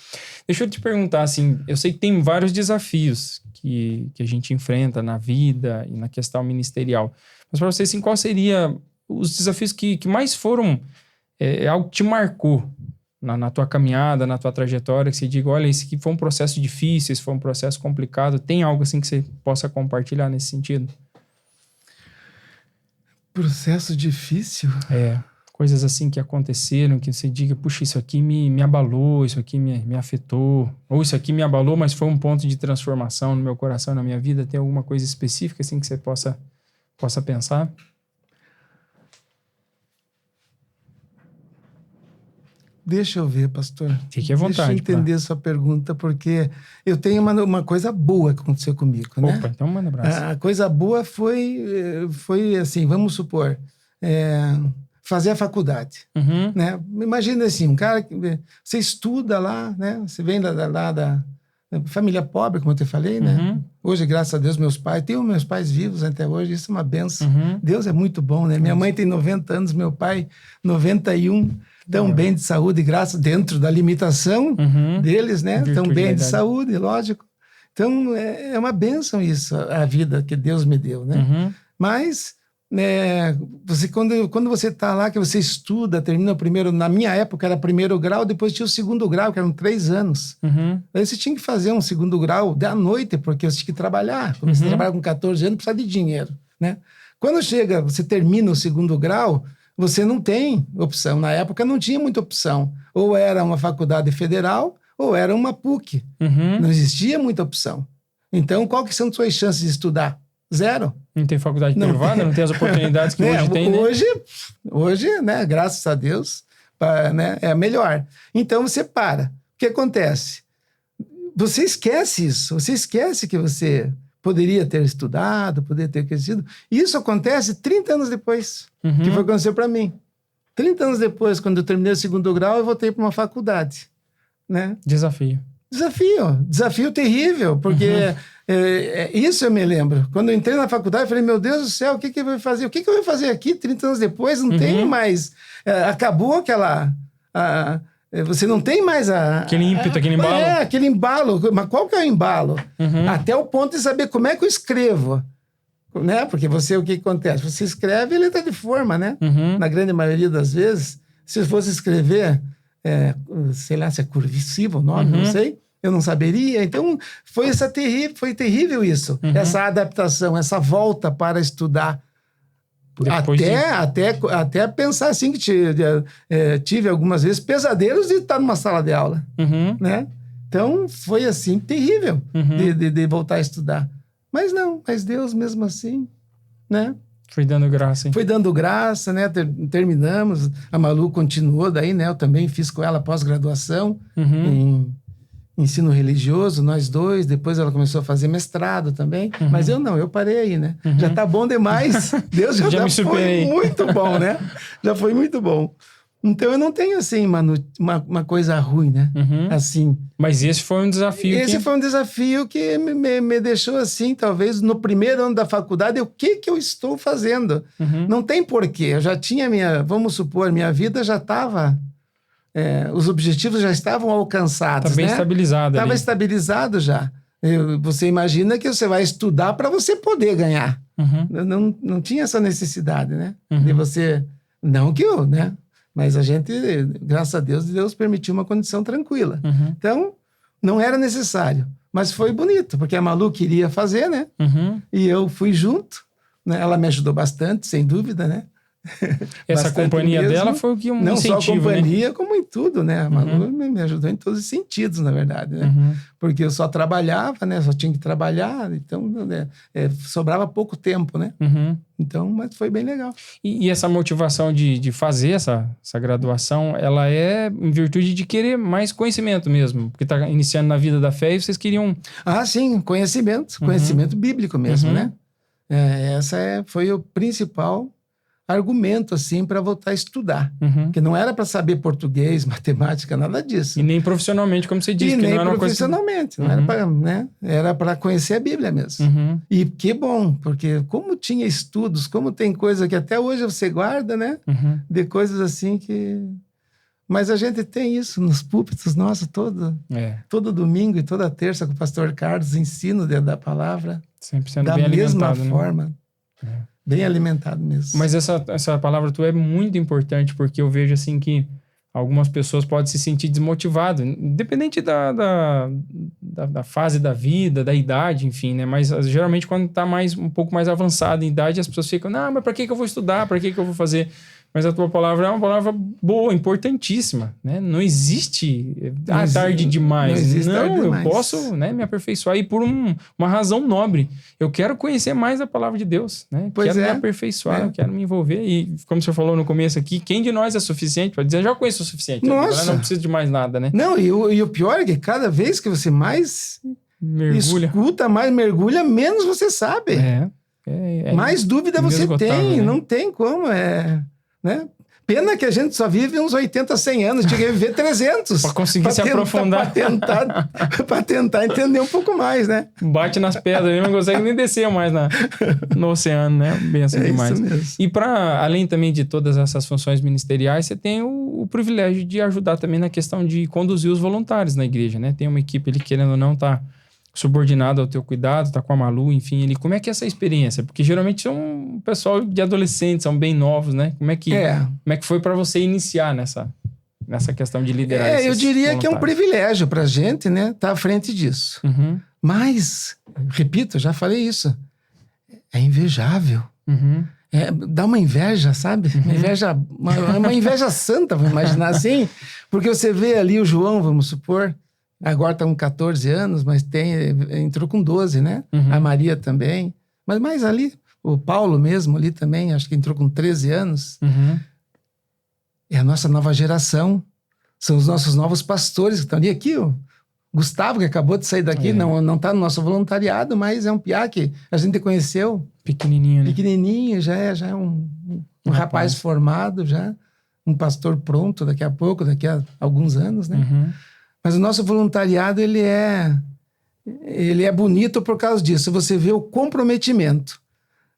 Deixa eu te perguntar, assim, eu sei que tem vários desafios que a gente enfrenta na vida e na questão ministerial. Mas para você, assim, qual seria os desafios que mais foram algo que te marcou na tua caminhada, na tua trajetória, que você diga, olha, esse aqui foi um processo difícil, esse foi um processo complicado. Tem algo assim que você possa compartilhar nesse sentido? Processo difícil? Coisas assim que aconteceram, que você diga, puxa, isso aqui me abalou, isso aqui me afetou, ou isso aqui me abalou, mas foi um ponto de transformação no meu coração, na minha vida. Tem alguma coisa específica assim que você possa pensar? Deixa eu ver, pastor. Fique à vontade. Deixa eu entender a sua pergunta, porque eu tenho uma coisa boa que aconteceu comigo, né? Opa, então manda um abraço. A coisa boa foi assim, vamos supor... fazer a faculdade, né? Imagina assim, um cara que você estuda lá, né? Você vem da família pobre, como eu te falei, né? Hoje, graças a Deus, tenho meus pais vivos até hoje, isso é uma benção. Deus é muito bom, né? Minha mãe tem 90 anos, meu pai 91, tão bem de saúde, graças dentro da limitação deles, né? Tão bem de saúde, lógico. Então, é uma benção isso, a vida que Deus me deu, né? Mas... quando você está lá, que você estuda, termina o primeiro, na minha época era primeiro grau, depois tinha o segundo grau, que eram 3 anos. Aí você tinha que fazer um segundo grau à noite, porque você tinha que trabalhar. Quando você trabalha com 14 anos, precisa de dinheiro, né? Quando você termina o segundo grau, você não tem opção. Na época não tinha muita opção. Ou era uma faculdade federal, ou era uma PUC. Não existia muita opção. Então, qual que são as suas chances de estudar? Zero. Não tem faculdade privada, não tem as oportunidades que hoje tem, né? Hoje, né, graças a Deus, né, é melhor. Então, você para. O que acontece? Você esquece isso. Você esquece que você poderia ter estudado, poderia ter crescido. Isso acontece 30 anos depois, que foi o que aconteceu para mim. 30 anos depois, quando eu terminei o 2º grau, eu voltei para uma faculdade. Né? Desafio terrível, porque isso eu me lembro. Quando eu entrei na faculdade, eu falei, meu Deus do céu, o que eu vou fazer? O que eu vou fazer aqui 30 anos depois? Não tem mais... acabou aquela... você não tem mais aquele ímpeto, aquele embalo. Aquele embalo. Mas qual que é o embalo? Até o ponto de saber como é que eu escrevo. Né? Porque o que acontece? Você escreve e letra de forma, né? Na grande maioria das vezes, se eu fosse escrever... sei lá se é cursivo o nome, não sei, eu não saberia. Então, foi terrível isso, essa adaptação, essa volta para estudar. Até pensar assim, que tive algumas vezes pesadelos de estar numa sala de aula. Né? Então, foi assim, terrível de voltar a estudar. Mas Deus mesmo assim, né? Foi dando graça, hein? Foi dando graça, né? Terminamos. A Malu continuou daí, né? Eu também fiz com ela pós-graduação em ensino religioso, nós dois. Depois ela começou a fazer mestrado também. Mas eu não, eu parei aí, né? Já tá bom demais. Deus já me foi muito bom, né? Já foi muito bom. Então eu não tenho, assim, uma coisa ruim, né? Assim. Mas esse foi um desafio. Foi um desafio que me deixou assim, talvez no primeiro ano da faculdade, o que eu estou fazendo? Não tem porquê. Eu já tinha vamos supor, minha vida já estava... os objetivos já estavam alcançados, Está bem estabilizado. Estava estabilizado já. Você imagina que você vai estudar para você poder ganhar. Não tinha essa necessidade, né? De você... Não que eu, né? Mas a gente, graças a Deus permitiu uma condição tranquila. Então, não era necessário. Mas foi bonito, porque a Malu queria fazer, né? E eu fui junto. Né? Ela me ajudou bastante, sem dúvida, né? Essa companhia mesmo. Dela foi o que não incentivo, só a companhia, né? como em tudo, né? A Malu me ajudou em todos os sentidos, na verdade, né? Porque eu só trabalhava, né? Só tinha que trabalhar, então sobrava pouco tempo, né? Então, mas foi bem legal. E essa motivação de fazer essa graduação, ela é em virtude de querer mais conhecimento mesmo, porque está iniciando na vida da fé e vocês queriam... Ah, sim, conhecimento bíblico mesmo, né? Foi o principal argumento, assim, para voltar a estudar. Porque não era para saber português, matemática, nada disso. E nem profissionalmente, como você disse. E que nem não era profissionalmente. Não era para, né? Era para conhecer a Bíblia mesmo. E que bom, porque como tinha estudos, como tem coisa que até hoje você guarda, né? De coisas assim que... Mas a gente tem isso nos púlpitos nossos todo domingo e toda terça com o pastor Carlos, ensino da palavra. Sempre sendo da bem mesma alimentado, forma. Né? Bem alimentado mesmo. Mas essa palavra tua é muito importante, porque eu vejo assim que algumas pessoas podem se sentir desmotivadas, independente da fase da vida, da idade, enfim, né? Mas geralmente quando tá um pouco mais avançado em idade, as pessoas ficam, não, mas para que eu vou estudar? Para que eu vou fazer? Mas a tua palavra é uma palavra boa, importantíssima, né? Não existe tarde demais. Não, eu posso, né, me aperfeiçoar e por uma razão nobre. Eu quero conhecer mais a palavra de Deus, né? Quero me aperfeiçoar, eu quero me envolver. E como você falou no começo aqui, quem de nós é suficiente para dizer, já conheço o suficiente. Nossa! Não preciso de mais nada, né? Não, e o pior é que cada vez que você mais escuta, mais mergulha, menos você sabe. Mais dúvida você tem, né? Não tem como, né? Pena que a gente só vive uns 80, 100 anos, tinha que viver 300. Para conseguir se aprofundar. Para tentar entender um pouco mais, né? Bate nas pedras, não consegue nem descer mais no oceano, né? Benção demais. Isso mesmo. E além também de todas essas funções ministeriais, você tem o privilégio de ajudar também na questão de conduzir os voluntários na igreja, né? Tem uma equipe ali, querendo ou não, tá subordinado ao teu cuidado, tá com a Malu, enfim, como é que é essa experiência? Porque geralmente são um pessoal de adolescentes, são bem novos, né? Como é que foi para você iniciar nessa questão de liderar eu diria que é um privilégio pra gente, né? Tá à frente disso. Mas, repito, já falei isso, é invejável. dá uma inveja, sabe? Uma inveja santa, vamos imaginar assim. Porque você vê ali o João, vamos supor, agora está com 14 anos, mas entrou com 12, né? A Maria também. Mas mais ali, o Paulo mesmo ali também, acho que entrou com 13 anos. É a nossa nova geração. São os nossos novos pastores que estão ali. Aqui, ó. Gustavo, que acabou de sair daqui, não está no nosso voluntariado, mas é um piá que a gente conheceu. Pequenininho, né? Pequenininho, já é um rapaz formado, já. Um pastor pronto daqui a pouco, daqui a alguns anos, né? Mas o nosso voluntariado, ele é bonito por causa disso. Você vê o comprometimento.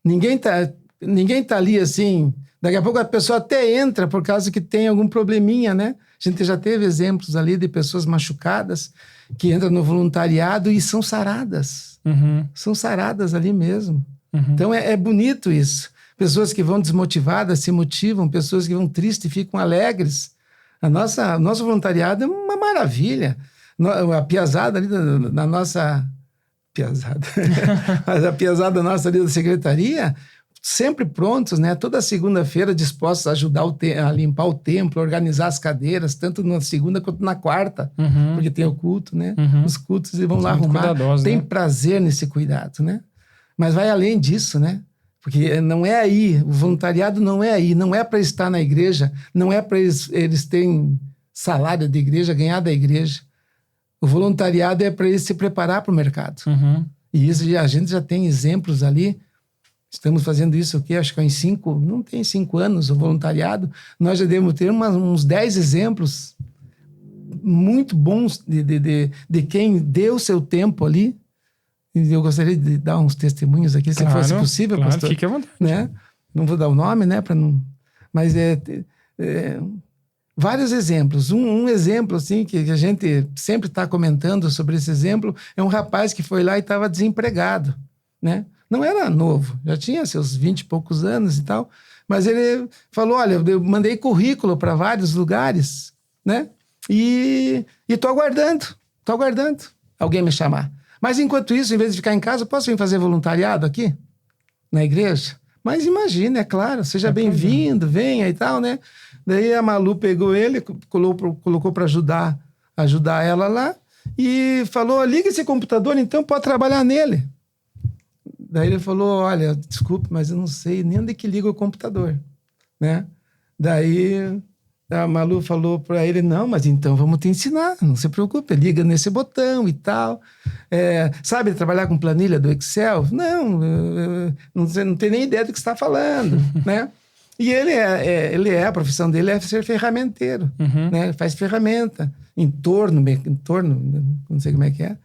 Ninguém tá ali assim... Daqui a pouco a pessoa até entra por causa que tem algum probleminha, né? A gente já teve exemplos ali de pessoas machucadas que entram no voluntariado e são saradas. São saradas ali mesmo. Então é bonito isso. Pessoas que vão desmotivadas se motivam, pessoas que vão tristes ficam alegres. O nosso voluntariado é uma maravilha. A piazada ali da nossa... Piazada. Mas a piazada nossa ali da secretaria... sempre prontos, né? Toda segunda-feira dispostos a ajudar a limpar o templo, organizar as cadeiras, tanto na segunda quanto na quarta, porque tem o culto, né? Os cultos eles vão lá arrumar. Tem prazer nesse cuidado, né? Mas vai além disso, né? Porque não é aí, o voluntariado não é aí, não é para estar na igreja, não é para eles terem salário da igreja, ganhar da igreja. O voluntariado é para eles se preparar para o mercado. E isso a gente já tem exemplos ali. Estamos fazendo isso aqui, acho que não tem 5 anos o voluntariado. Nós já devemos ter uns 10 exemplos muito bons de quem deu seu tempo ali. E eu gostaria de dar uns testemunhos aqui, se fosse possível, pastor. Fique à vontade. Né? Não vou dar o nome, né? Mas vários exemplos. Um exemplo, assim, que a gente sempre está comentando sobre esse exemplo, é um rapaz que foi lá e estava desempregado, né? Não era novo, já tinha seus 20 e poucos anos e tal, mas ele falou, olha, eu mandei currículo para vários lugares, né? E tô aguardando alguém me chamar. Mas enquanto isso, em vez de ficar em casa, posso vir fazer voluntariado aqui, na igreja? Mas imagina, é claro, seja bem-vindo, venha e tal, né? Daí a Malu pegou ele, colocou para ajudar ela lá e falou, liga esse computador então, pode trabalhar nele. Daí ele falou, olha, desculpe, mas eu não sei nem onde que liga o computador, né? Daí a Malu falou para ele, não, mas então vamos te ensinar, não se preocupe, liga nesse botão e tal. Sabe trabalhar com planilha do Excel? Não tem nem ideia do que você está falando, né? E a profissão dele é ser ferramenteiro, né? Faz ferramenta, entorno, não sei como é que é.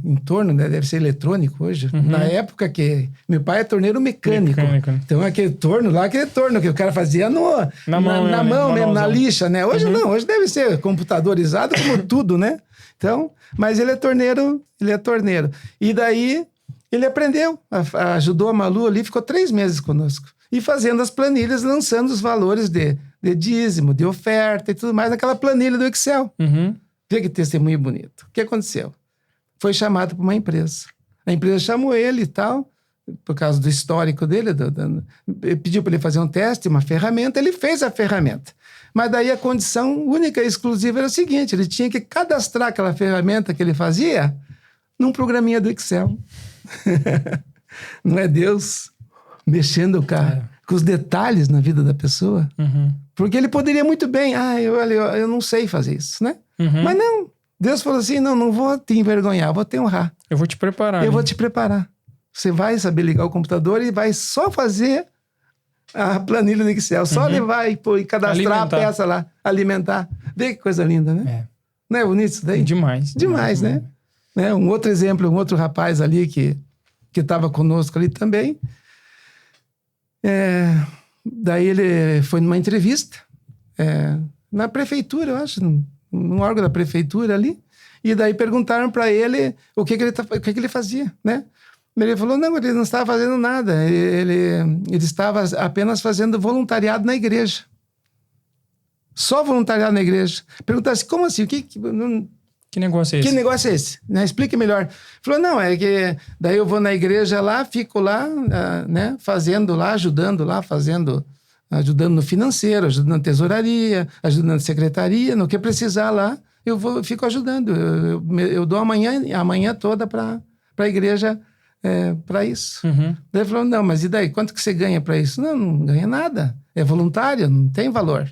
Entorno, né? Deve ser eletrônico hoje. Na época que meu pai é torneiro mecânico. Então aquele torno que o cara fazia na mão mesmo, na lixa, né? Hoje não, hoje deve ser computadorizado como tudo, né? Então, mas ele é torneiro. E daí ele aprendeu, ajudou a Malu ali, ficou 3 meses conosco. E fazendo as planilhas, lançando os valores de dízimo, de oferta e tudo mais naquela planilha do Excel. Vê que testemunho bonito. O que aconteceu? Foi chamado para uma empresa. A empresa chamou ele e tal, por causa do histórico dele, pediu para ele fazer um teste, uma ferramenta, ele fez a ferramenta. Mas daí a condição única e exclusiva era o seguinte, ele tinha que cadastrar aquela ferramenta que ele fazia num programinha do Excel. Não é Deus mexendo com os detalhes na vida da pessoa? Porque ele poderia muito bem, eu não sei fazer isso, né? Mas não. Deus falou assim, não vou te envergonhar, vou te honrar. Eu vou te preparar. Eu vou te preparar. Você vai saber ligar o computador e vai só fazer a planilha do Excel. Só levar e cadastrar a peça lá, alimentar. Vê que coisa linda, né? Não é bonito isso daí? Demais, né? Um outro exemplo, um outro rapaz ali que estava conosco ali também. Daí ele foi numa entrevista na prefeitura, eu acho, num órgão da prefeitura ali, e daí perguntaram para ele o que ele fazia, né? Ele falou, não, ele não estava fazendo nada, ele estava apenas fazendo voluntariado na igreja. Só voluntariado na igreja. Perguntaram assim, como assim? Que negócio é esse? Que negócio é esse? Né? Explique melhor. Falou, não, é que daí eu vou na igreja lá, fico lá, né, fazendo lá, ajudando lá, ajudando no financeiro, ajudando na tesouraria, ajudando na secretaria, no que precisar lá, fico ajudando. Eu dou a manhã toda para a igreja para isso. Daí ele falou, não, mas e daí? Quanto que você ganha para isso? Não ganha nada. É voluntário, não tem valor.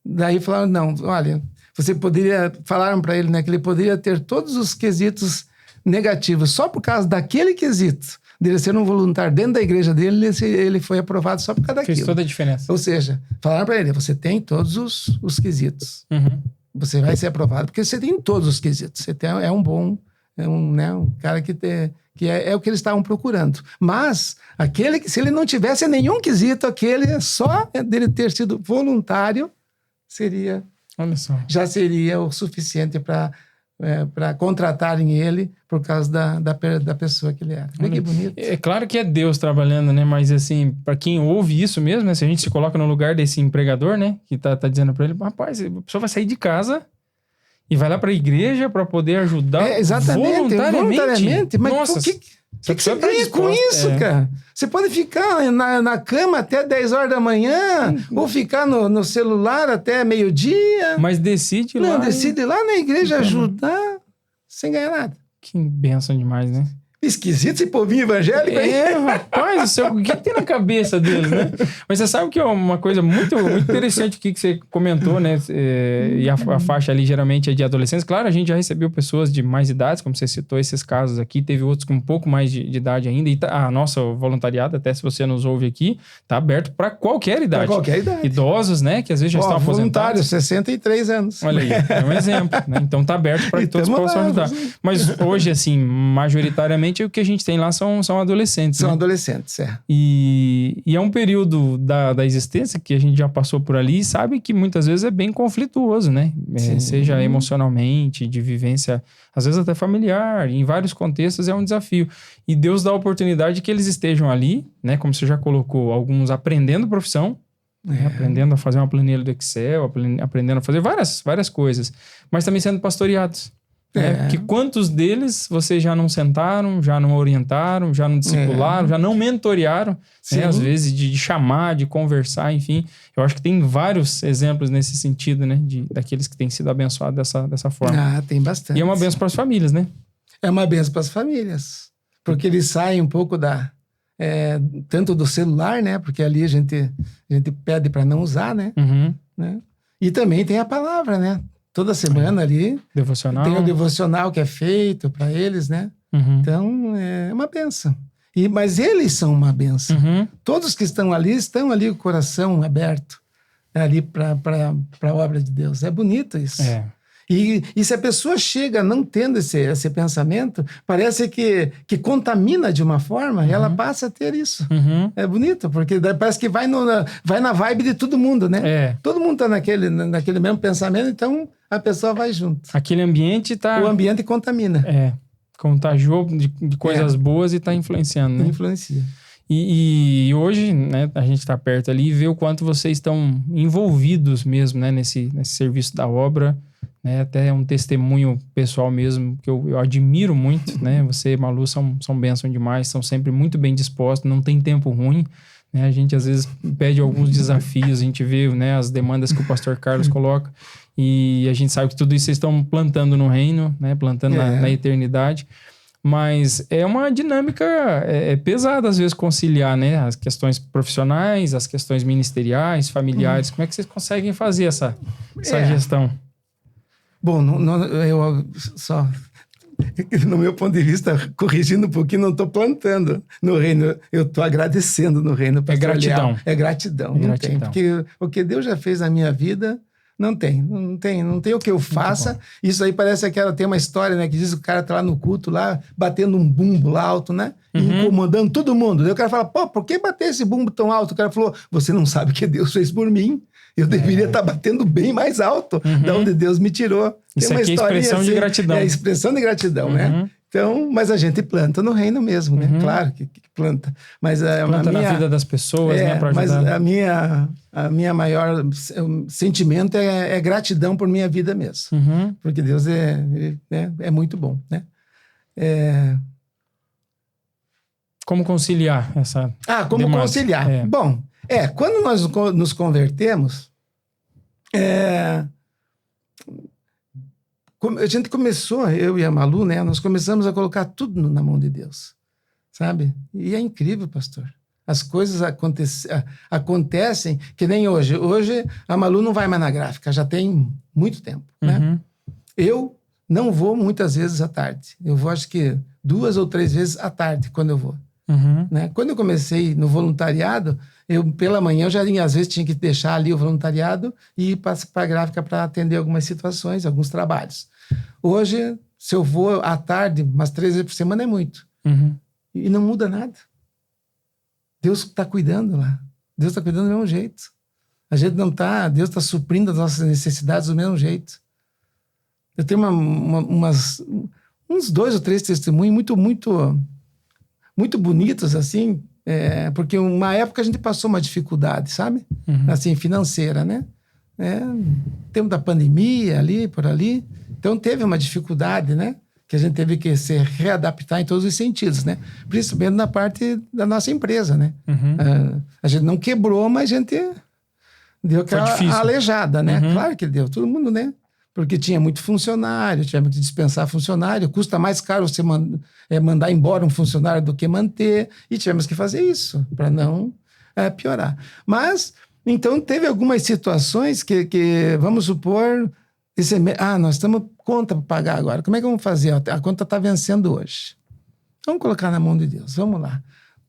Daí falaram, não, olha, você poderia... Falaram para ele, né, que ele poderia ter todos os quesitos negativos. Só por causa daquele quesito, dele ser um voluntário dentro da igreja dele, ele foi aprovado só por causa daquilo. Fez toda a diferença. Ou seja, falaram para ele, você tem todos os quesitos. Você vai ser aprovado porque você tem todos os quesitos. Você é um bom... um cara que é o que eles estavam procurando. Mas, aquele que, se ele não tivesse nenhum quesito, aquele só dele ter sido voluntário, Olha só. já seria o suficiente para contratarem ele por causa da pessoa que ele era. Olha que bonito. É claro que é Deus trabalhando, né? Mas, assim, para quem ouve isso mesmo, né? Se a gente se coloca no lugar desse empregador, né? Que tá dizendo para ele, rapaz, a pessoa vai sair de casa... E vai lá para a igreja para poder ajudar voluntariamente. Mas nossa, o que você ganha com isso, cara? Você pode ficar na cama até 10 horas da manhã, ou ficar no celular até meio-dia. Mas decide ir lá. Não, decide ir lá na igreja ajudar sem ganhar nada. Que bênção demais, né? Esquisito esse povinho evangélico aí. Rapaz, o que tem na cabeça deles, né? Mas você sabe que é uma coisa muito, muito interessante aqui que você comentou, né? E a faixa ali geralmente é de adolescentes. Claro, a gente já recebeu pessoas de mais idades, como você citou esses casos aqui. Teve outros com um pouco mais de idade ainda. E a nossa voluntariado, até se você nos ouve aqui, tá aberto para qualquer idade. Para qualquer idade. Idosos, né? Que às vezes já estão aposentados. Voluntário, 63 anos. Olha aí, é um exemplo, né? Então tá aberto para que todos possam ajudar. Mas hoje, assim, majoritariamente, o que a gente tem lá são adolescentes. São né? adolescentes, é. E é um período da existência que a gente já passou por ali e sabe que muitas vezes é bem conflituoso, né? Seja emocionalmente, de vivência, às vezes até familiar, em vários contextos é um desafio. E Deus dá a oportunidade que eles estejam ali, né? Como você já colocou, alguns aprendendo profissão, né? Aprendendo a fazer uma planilha do Excel, aprendendo a fazer várias coisas, mas também sendo pastoreados. Que quantos deles vocês já não sentaram, já não orientaram, já não discipularam, já não mentorearam, né? Às vezes de chamar, de conversar, enfim. Eu acho que tem vários exemplos nesse sentido, né? Daqueles que têm sido abençoados dessa forma. Tem bastante. E é uma benção para as famílias, né? É uma benção para as famílias. Porque eles saem um pouco tanto do celular, né? Porque ali a gente pede para não usar, né? Né? E também tem a palavra, né? Toda semana ali devocional. Tem o devocional que é feito para eles, né? Então, é uma benção. Mas eles são uma benção. Todos que estão ali com o coração aberto ali para a obra de Deus. É bonito isso. E se a pessoa chega não tendo esse pensamento, parece que contamina de uma forma, ela passa a ter isso. É bonito, porque parece que vai na vibe de todo mundo, né? Todo mundo está naquele mesmo pensamento, então a pessoa vai junto. Aquele ambiente tá... O ambiente contamina. Contagiou de coisas boas e está influenciando, né? Influencia. E hoje, né, a gente está perto ali e vê o quanto vocês estão envolvidos mesmo, né, nesse serviço da obra, né, até um testemunho pessoal mesmo, que eu admiro muito, né, você e Malu são bênção demais, são sempre muito bem dispostos, não tem tempo ruim, né, a gente às vezes pede alguns desafios, a gente vê, né, as demandas que o pastor Carlos coloca, e a gente sabe que tudo isso vocês estão plantando no reino, né, plantando na eternidade. Mas é uma dinâmica pesada, às vezes, conciliar, né? As questões profissionais, as questões ministeriais, familiares. Como é que vocês conseguem fazer essa gestão? Bom, eu só... No meu ponto de vista, corrigindo um pouquinho, não estou plantando no reino. Eu estou agradecendo no reino. É gratidão. É gratidão. Não tem. Porque o que Deus já fez na minha vida... Não tem o que eu faça. Isso aí parece que tem uma história, né? Que diz que o cara tá lá no culto, lá, batendo um bumbo lá alto, né? Incomodando todo mundo. Daí o cara fala, por que bater esse bumbo tão alto? O cara falou, você não sabe o que Deus fez por mim. Eu deveria estar batendo bem mais alto da onde Deus me tirou. Isso aqui é expressão de gratidão. É expressão de gratidão, né? Então, mas a gente planta no reino mesmo, né? Claro que planta. Mas planta na vida das pessoas, né? Pra ajudar. Mas a minha maior sentimento é gratidão por minha vida mesmo. Porque Deus é muito bom, né? Como conciliar essa como demanda? conciliar? Bom, quando nós nos convertemos, a gente começou, eu e a Malu, né? Nós começamos a colocar tudo na mão de Deus, sabe? E é incrível, pastor. As coisas acontecem que nem hoje. Hoje a Malu não vai mais na gráfica, já tem muito tempo, né? Eu não vou muitas vezes à tarde. Eu vou, acho que 2 ou 3 vezes à tarde, quando eu vou. Né? Quando eu comecei no voluntariado, pela manhã eu já às vezes tinha que deixar ali o voluntariado e ir para a gráfica para atender algumas situações, alguns trabalhos. Hoje, se eu vou à tarde, umas 3 vezes por semana é muito. E não muda nada. Deus está cuidando lá. Deus está cuidando do mesmo jeito. A gente não está... Deus está suprindo as nossas necessidades do mesmo jeito. Eu tenho uns 2 ou 3 testemunhos muito bonitos, assim, porque uma época a gente passou uma dificuldade, sabe? Assim, financeira, né? Tempo da pandemia, por ali. Então, teve uma dificuldade, né? Que a gente teve que se readaptar em todos os sentidos, né? Principalmente na parte da nossa empresa, né? A gente não quebrou, mas a gente deu aquela aleijada, né? Claro que deu, todo mundo, né? Porque tinha muito funcionário, tivemos que dispensar funcionário, custa mais caro você mandar embora um funcionário do que manter, e tivemos que fazer isso para não piorar. Mas, então, teve algumas situações que vamos supor, nós temos conta para pagar agora, como é que vamos fazer? A conta está vencendo hoje. Vamos colocar na mão de Deus, vamos lá.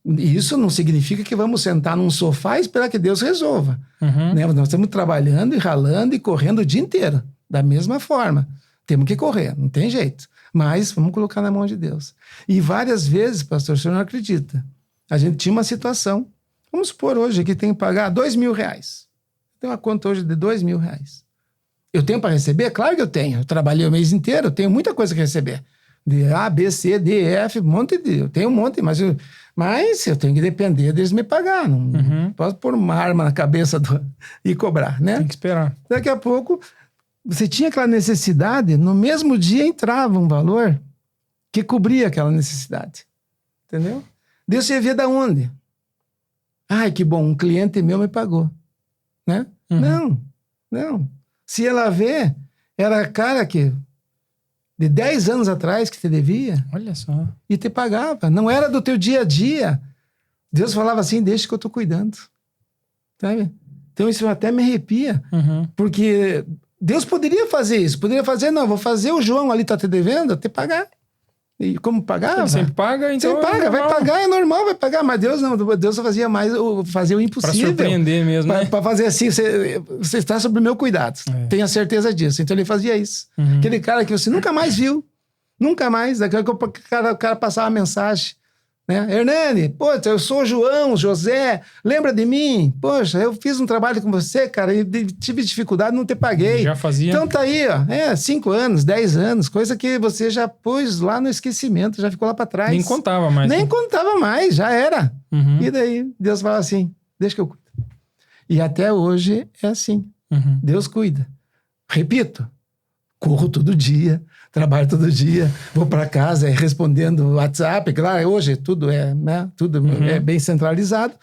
E isso não significa que vamos sentar num sofá e esperar que Deus resolva. Né? Nós estamos trabalhando e ralando e correndo o dia inteiro. Da mesma forma, temos que correr, não tem jeito. Mas vamos colocar na mão de Deus. E várias vezes, pastor, o senhor não acredita. A gente tinha uma situação. Vamos supor hoje que tem que pagar R$2.000. Tem uma conta hoje de R$2.000. Eu tenho para receber? Claro que eu tenho. Eu trabalhei o mês inteiro, eu tenho muita coisa que receber. De A, B, C, D, F, eu tenho um monte, mas eu tenho que depender deles me pagar. Não posso pôr uma arma na cabeça e cobrar, né? Tem que esperar. Daqui a pouco... Você tinha aquela necessidade, no mesmo dia entrava um valor que cobria aquela necessidade. Entendeu? Deus ia ver da onde? Ai, que bom, um cliente meu me pagou. Né? Não. Se ela vê, era cara que de 10 anos atrás que te devia. Olha só. E te pagava. Não era do teu dia a dia. Deus falava assim, deixa que eu tô cuidando. Sabe? Então isso até me arrepia. Porque... Deus poderia fazer isso. Poderia fazer, não, vou fazer o João ali tá te devendo, te pagar. E como pagava? Ele sempre paga, então... Sempre paga, vai pagar, é normal, vai pagar. Mas Deus não, Deus fazia o impossível. Para surpreender mesmo, né? Para fazer assim, você está sob o meu cuidado. Tenha certeza disso. Então ele fazia isso. Aquele cara que você nunca mais viu. Nunca mais. Daqui a pouco o cara passava uma mensagem. Né? Hernani, poxa, eu sou o João, José, lembra de mim? Poxa, eu fiz um trabalho com você, cara, e tive dificuldade, não te paguei. Já fazia. Então tá aí, ó, 5 anos, 10 anos, coisa que você já pôs lá no esquecimento, já ficou lá pra trás. Nem contava mais. Nem contava mais, já era. E daí, Deus fala assim, deixa que eu cuido. E até hoje é assim, Deus cuida. Repito, corro todo dia, trabalho todo dia, vou para casa respondendo WhatsApp, claro, hoje tudo é bem centralizado,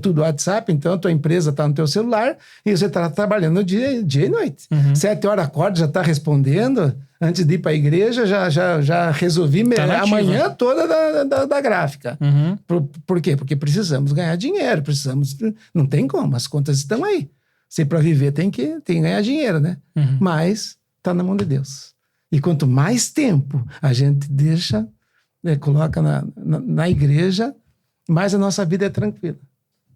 tudo WhatsApp, então a tua empresa está no teu celular e você está trabalhando dia e noite. 7 horas acorda, já está respondendo, antes de ir para a igreja, já resolvi a manhã toda da gráfica. Por quê? Porque precisamos ganhar dinheiro, não tem como, as contas estão aí. Se para viver tem que ganhar dinheiro, né? Mas está na mão de Deus. E quanto mais tempo a gente deixa, coloca na igreja, mais a nossa vida é tranquila.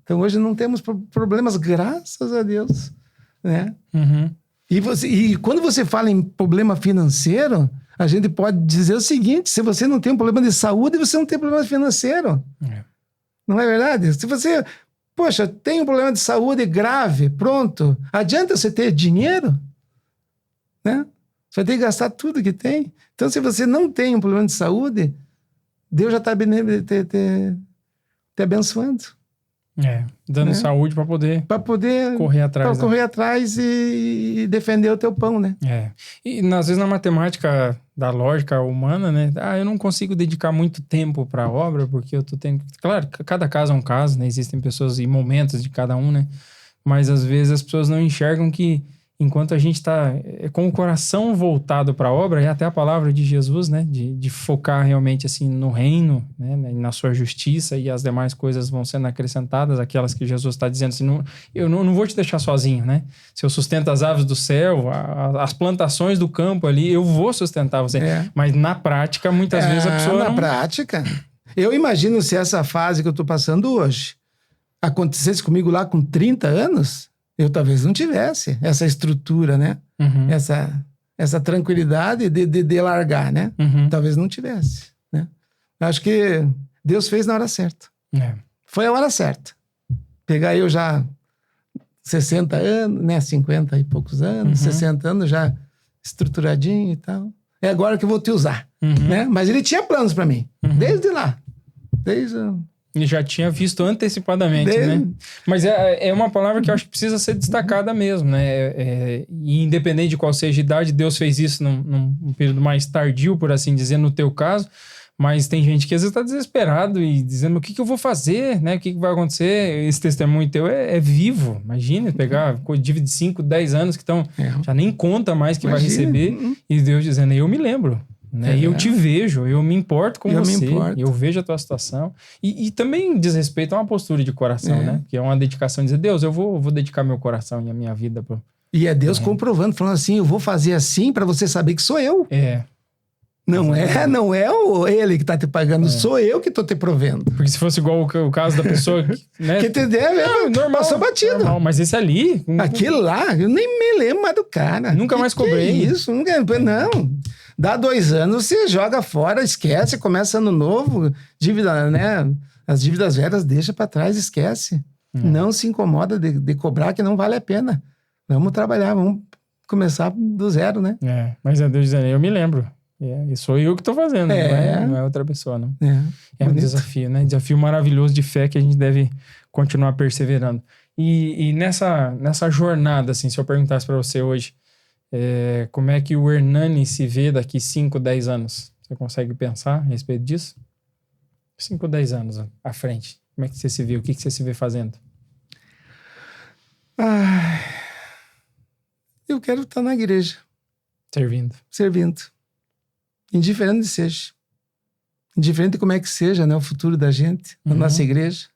Então hoje não temos problemas, graças a Deus. Né? E quando você fala em problema financeiro, a gente pode dizer o seguinte, se você não tem um problema de saúde, você não tem problema financeiro. Não é verdade? Se você, tem um problema de saúde grave, pronto, adianta você ter dinheiro? Né? Você vai ter que gastar tudo que tem. Então, se você não tem um problema de saúde, Deus já está te abençoando. Dando saúde para poder correr atrás. Para correr atrás e defender o teu pão, né? E às vezes na matemática da lógica humana, né? Eu não consigo dedicar muito tempo para a obra porque eu tô tendo... Claro, cada caso é um caso, né? Existem pessoas e momentos de cada um, né? Mas às vezes as pessoas não enxergam que enquanto a gente está com o coração voltado para a obra, é até a palavra de Jesus, né? De focar realmente assim no reino, né? Na sua justiça, e as demais coisas vão sendo acrescentadas, aquelas que Jesus está dizendo assim, eu não vou te deixar sozinho, né? Se eu sustento as aves do céu, as plantações do campo ali, eu vou sustentar você. Mas na prática, muitas vezes a pessoa Na prática, eu imagino se essa fase que eu estou passando hoje acontecesse comigo lá com 30 anos... eu talvez não tivesse essa estrutura, né? Essa tranquilidade de largar, né? Talvez não tivesse, né? Acho que Deus fez na hora certa. Foi a hora certa. Pegar eu já 60 anos, né? 50 e poucos anos, 60 anos já estruturadinho e tal. É agora que eu vou te usar, né? Mas ele tinha planos para mim, desde lá. E já tinha visto antecipadamente, né? Mas é uma palavra que eu acho que precisa ser destacada mesmo, né? E independente de qual seja a idade, Deus fez isso num período mais tardio, por assim dizer, no teu caso. Mas tem gente que às vezes está desesperado e dizendo o que eu vou fazer, né? O que vai acontecer? Esse testemunho teu é vivo. Imagina pegar dívida de 5, 10 anos que estão... já nem conta mais que vai receber. E Deus dizendo, eu me lembro. Né? Eu te vejo, eu me importo com você, eu vejo a tua situação. E também diz respeito a uma postura de coração, né? Que é uma dedicação, dizer, Deus, eu vou dedicar meu coração e a minha vida. E é Deus comprovando, falando assim, eu vou fazer assim para você saber que sou eu. Não é ele que tá te pagando, sou eu que tô te provendo. Porque se fosse igual o caso da pessoa né? que te deve, normal, passou batido. Normal, mas esse ali... Aquilo lá, eu nem me lembro mais do cara. Nunca mais cobrei. Isso, não. Dá 2 anos, você joga fora, esquece, começa ano novo, dívida, né? As dívidas velhas deixa para trás, esquece. Não se incomoda de cobrar, que não vale a pena. Vamos trabalhar, vamos começar do zero, né? Mas a Deus dizendo, eu me lembro. E sou eu que tô fazendo, não é outra pessoa, não. É um desafio, né? Desafio maravilhoso de fé que a gente deve continuar perseverando. E nessa jornada, assim, se eu perguntasse para você hoje, como é que o Hernani se vê daqui 5, 10 anos? Você consegue pensar a respeito disso? 5, 10 anos à frente. Como é que você se vê? O que você se vê fazendo? Eu quero estar na igreja. Servindo. Indiferente de seja. Indiferente de como é que seja, né, o futuro da gente, na nossa igreja.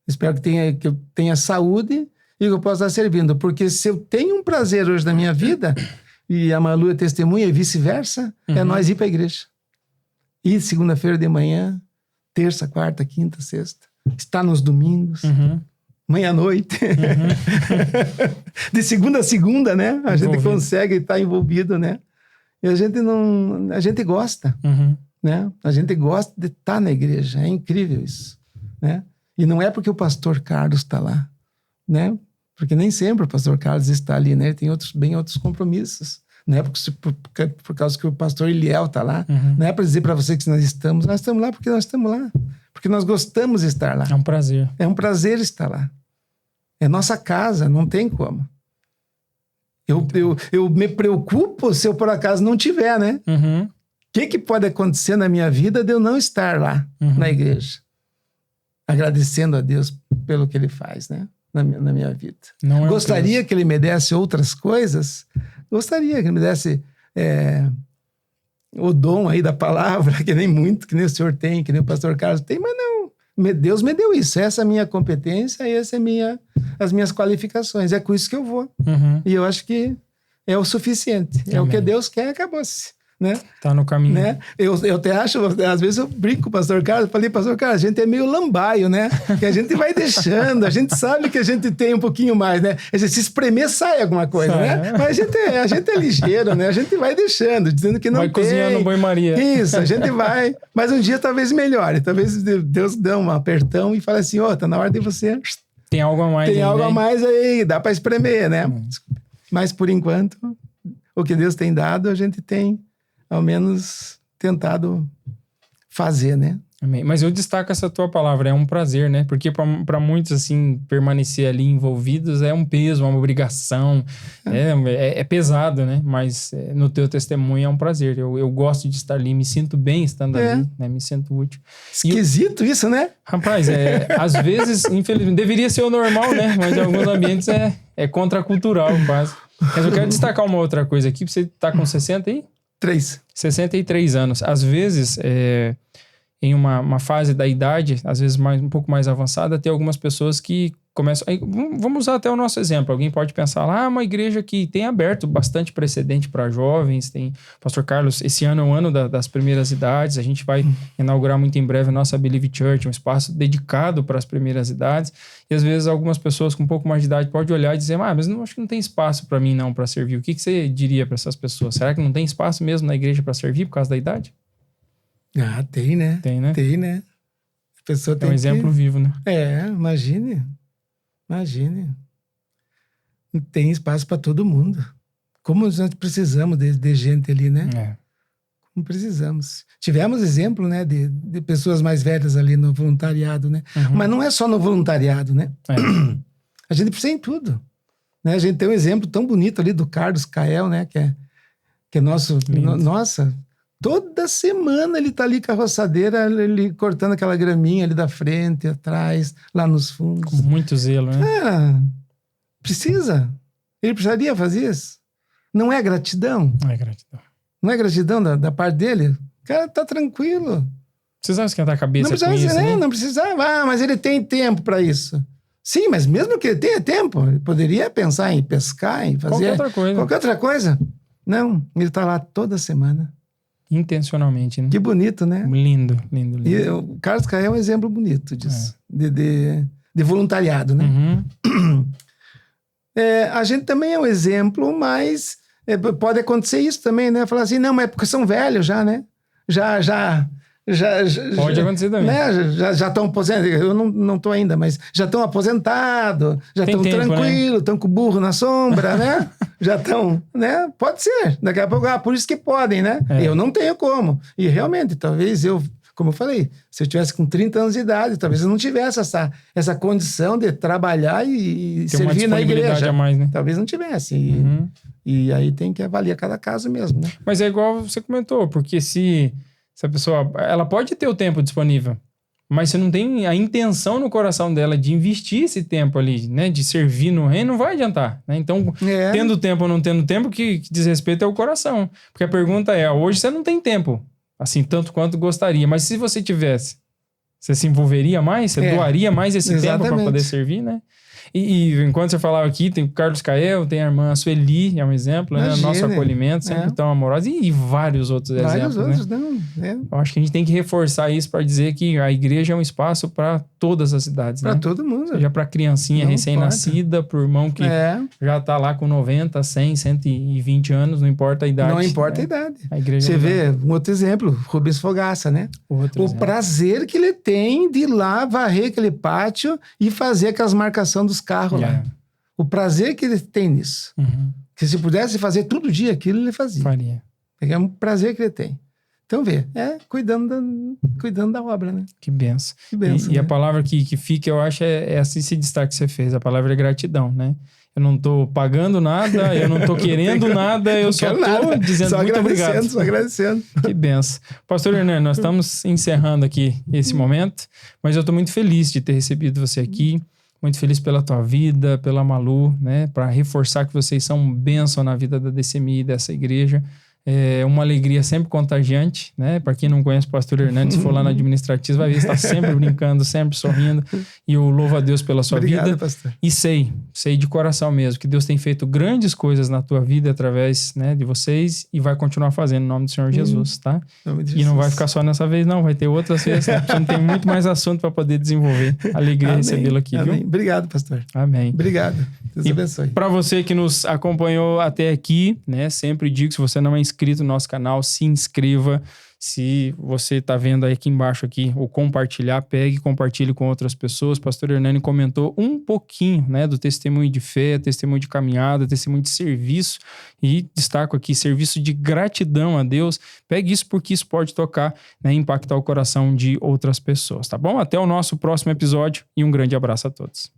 Espero que eu tenha saúde e que eu possa estar servindo. Porque se eu tenho um prazer hoje na minha vida, e a Malu é testemunha e vice-versa, é nós ir para a igreja. Ir segunda-feira de manhã, terça, quarta, quinta, sexta. Estar nos domingos. Meia-noite. De segunda a segunda, né? A gente consegue estar envolvido, né? E a gente gosta, né? A gente gosta de estar na igreja. É incrível isso, né? E não é porque o pastor Carlos está lá, né? Porque nem sempre o pastor Carlos está ali, né? Ele tem outros compromissos. Não é por causa que o pastor Eliel está lá. Não é para dizer para você que nós estamos lá porque nós estamos lá. Porque nós gostamos de estar lá. É um prazer. É um prazer estar lá. É nossa casa, não tem como. Eu me preocupo se eu por acaso não tiver, né? O que pode acontecer na minha vida de eu não estar lá na igreja? Agradecendo a Deus pelo que Ele faz, né? Na minha vida. Gostaria que Ele me desse outras coisas? Gostaria que Ele me desse o dom aí da palavra, que nem o senhor tem, que nem o pastor Carlos tem, mas não. Deus me deu isso. Essa é a minha competência, essa é as minhas qualificações. É com isso que eu vou. E eu acho que é o suficiente. É o que Deus quer, acabou-se. Né? Tá no caminho. Né? Eu até acho, às vezes eu brinco com o pastor Carlos, falei, pastor Carlos, a gente é meio lambaio, né? Que a gente vai deixando, a gente sabe que a gente tem um pouquinho mais, né? Se espremer, sai alguma coisa, né? Mas a gente é ligeiro, né? A gente vai deixando, dizendo que não tem. Vai cozinhando banho-maria. Isso, a gente vai. Mas um dia talvez melhore, talvez Deus dê um apertão e fale assim, tá na hora de você... Tem algo a mais. Tem algo a mais aí, dá para espremer, né? Mas por enquanto... o que Deus tem dado, a gente tem, ao menos, tentado fazer, né? Amém. Mas eu destaco essa tua palavra, é um prazer, né? Porque para muitos, assim, permanecer ali envolvidos é um peso, uma obrigação, é pesado, né? Mas no teu testemunho é um prazer. Eu gosto de estar ali, me sinto bem estando ali, né? Me sinto útil. Esquisito isso, né? Rapaz, às vezes, infelizmente, deveria ser o normal, né? Mas em alguns ambientes é contracultural, quase. Mas eu quero destacar uma outra coisa aqui, você tá com 60 aí? 63 anos. Às vezes, em uma fase da idade, às vezes um pouco mais avançada, tem algumas pessoas que começam... Vamos usar até o nosso exemplo. Alguém pode pensar lá, uma igreja que tem aberto bastante precedente para jovens, tem... Pastor Carlos, esse ano é o ano das primeiras idades, a gente vai inaugurar muito em breve a nossa Believe Church, um espaço dedicado para as primeiras idades, e às vezes algumas pessoas com um pouco mais de idade podem olhar e dizer, mas acho que não tem espaço para mim não, para servir. O que você diria para essas pessoas? Será que não tem espaço mesmo na igreja para servir por causa da idade? Ah, tem, né? Tem, né? Tem, né? A pessoa tem um exemplo vivo, né? Imagine. Tem espaço para todo mundo. Como nós precisamos de gente ali, né? Como precisamos. Tivemos exemplo, né? De pessoas mais velhas ali no voluntariado, né? Mas não é só no voluntariado, né? A gente precisa em tudo. Né? A gente tem um exemplo tão bonito ali do Carlos Cael, né? Que é nosso... Nossa... Toda semana ele tá ali com a roçadeira, ele cortando aquela graminha ali da frente, atrás, lá nos fundos. Com muito zelo, né? Precisa. Ele precisaria fazer isso. Não é gratidão? Não é gratidão. Não é gratidão da parte dele? O cara tá tranquilo. Precisava esquentar a cabeça com isso, né? Não precisava, mas ele tem tempo para isso. Sim, mas mesmo que ele tenha tempo, ele poderia pensar em pescar, em fazer... Qualquer outra coisa. Não, ele tá lá toda semana. Intencionalmente, né? Que bonito, né? Lindo. E o Carlos Cael é um exemplo bonito disso. De voluntariado, né? A gente também é um exemplo, mas pode acontecer isso também, né? Falar assim, não, mas é porque são velhos já, né? Já pode acontecer também. Né? Já estão aposentados. Eu não estou ainda, mas já estão aposentados, já estão tranquilos, estão com o burro na sombra, né? Já estão, né? Pode ser. Daqui a pouco, por isso que podem, né? Eu não tenho como. E realmente, talvez como eu falei, se eu tivesse com 30 anos de idade, talvez eu não tivesse essa condição de trabalhar e servir na igreja. A mais, né? Talvez não tivesse. E aí tem que avaliar cada caso mesmo, né? Mas é igual você comentou, porque se a pessoa... Ela pode ter o tempo disponível, mas se não tem a intenção no coração dela de investir esse tempo ali, né? De servir no reino, não vai adiantar, né? Então, tendo tempo ou não tendo tempo, que diz respeito é o coração. Porque a pergunta hoje você não tem tempo, assim, tanto quanto gostaria. Mas se você tivesse, você se envolveria mais? Você doaria mais esse tempo para poder servir, né? E enquanto você falava aqui, tem o Carlos Cael, tem a irmã Sueli, é um exemplo, né? Nosso acolhimento, sempre tão amoroso, e vários outros exemplos, né? Eu acho que a gente tem que reforçar isso para dizer que a igreja é um espaço para todas as idades, para né? todo mundo. Seja para criancinha recém-nascida, para o irmão que já está lá com 90, 100, 120 anos, não importa a idade. Não importa a idade. A igreja você vê um outro exemplo, Rubens Fogaça, né? O prazer que ele tem de ir lá varrer aquele pátio e fazer aquelas marcações dos carros lá. O prazer que ele tem nisso. Que se pudesse fazer todo dia aquilo, ele fazia. Faria. É um prazer que ele tem. Então, cuidando da obra, né? Que benção. Que benção, e a palavra que fica, eu acho, é assim esse destaque que você fez. A palavra é gratidão, né? Eu não tô pagando nada, eu não tô querendo nada, eu só tô dizendo só muito obrigado. Só agradecendo. Que benção. Pastor Hernani, nós estamos encerrando aqui esse momento, mas eu tô muito feliz de ter recebido você aqui. Muito feliz pela tua vida, pela Malu, né? Para reforçar que vocês são bênção na vida da DCMI e dessa igreja. É uma alegria sempre contagiante, né? Para quem não conhece o pastor Hernandes, se for lá na administrativa, vai ver que está sempre brincando, sempre sorrindo. E eu louvo a Deus pela sua vida. Pastor. E sei de coração mesmo, que Deus tem feito grandes coisas na tua vida através, né, de vocês e vai continuar fazendo em nome do Senhor Jesus, tá? E não vai ficar só nessa vez, não. Vai ter outras vezes. Né? Porque tem muito mais assunto para poder desenvolver. Alegria recebê-lo aqui, viu? Obrigado, pastor. Amém. Obrigado. Deus abençoe. Para você que nos acompanhou até aqui, né? Sempre digo, se você não é inscrito inscrito no nosso canal, se inscreva. Se você está vendo aí aqui embaixo o compartilhar, pegue e compartilhe com outras pessoas. Pastor Hernani comentou um pouquinho, né, do testemunho de fé, testemunho de caminhada, testemunho de serviço, e destaco aqui, serviço de gratidão a Deus. Pegue isso porque isso pode tocar, né, impactar o coração de outras pessoas, tá bom? Até o nosso próximo episódio e um grande abraço a todos.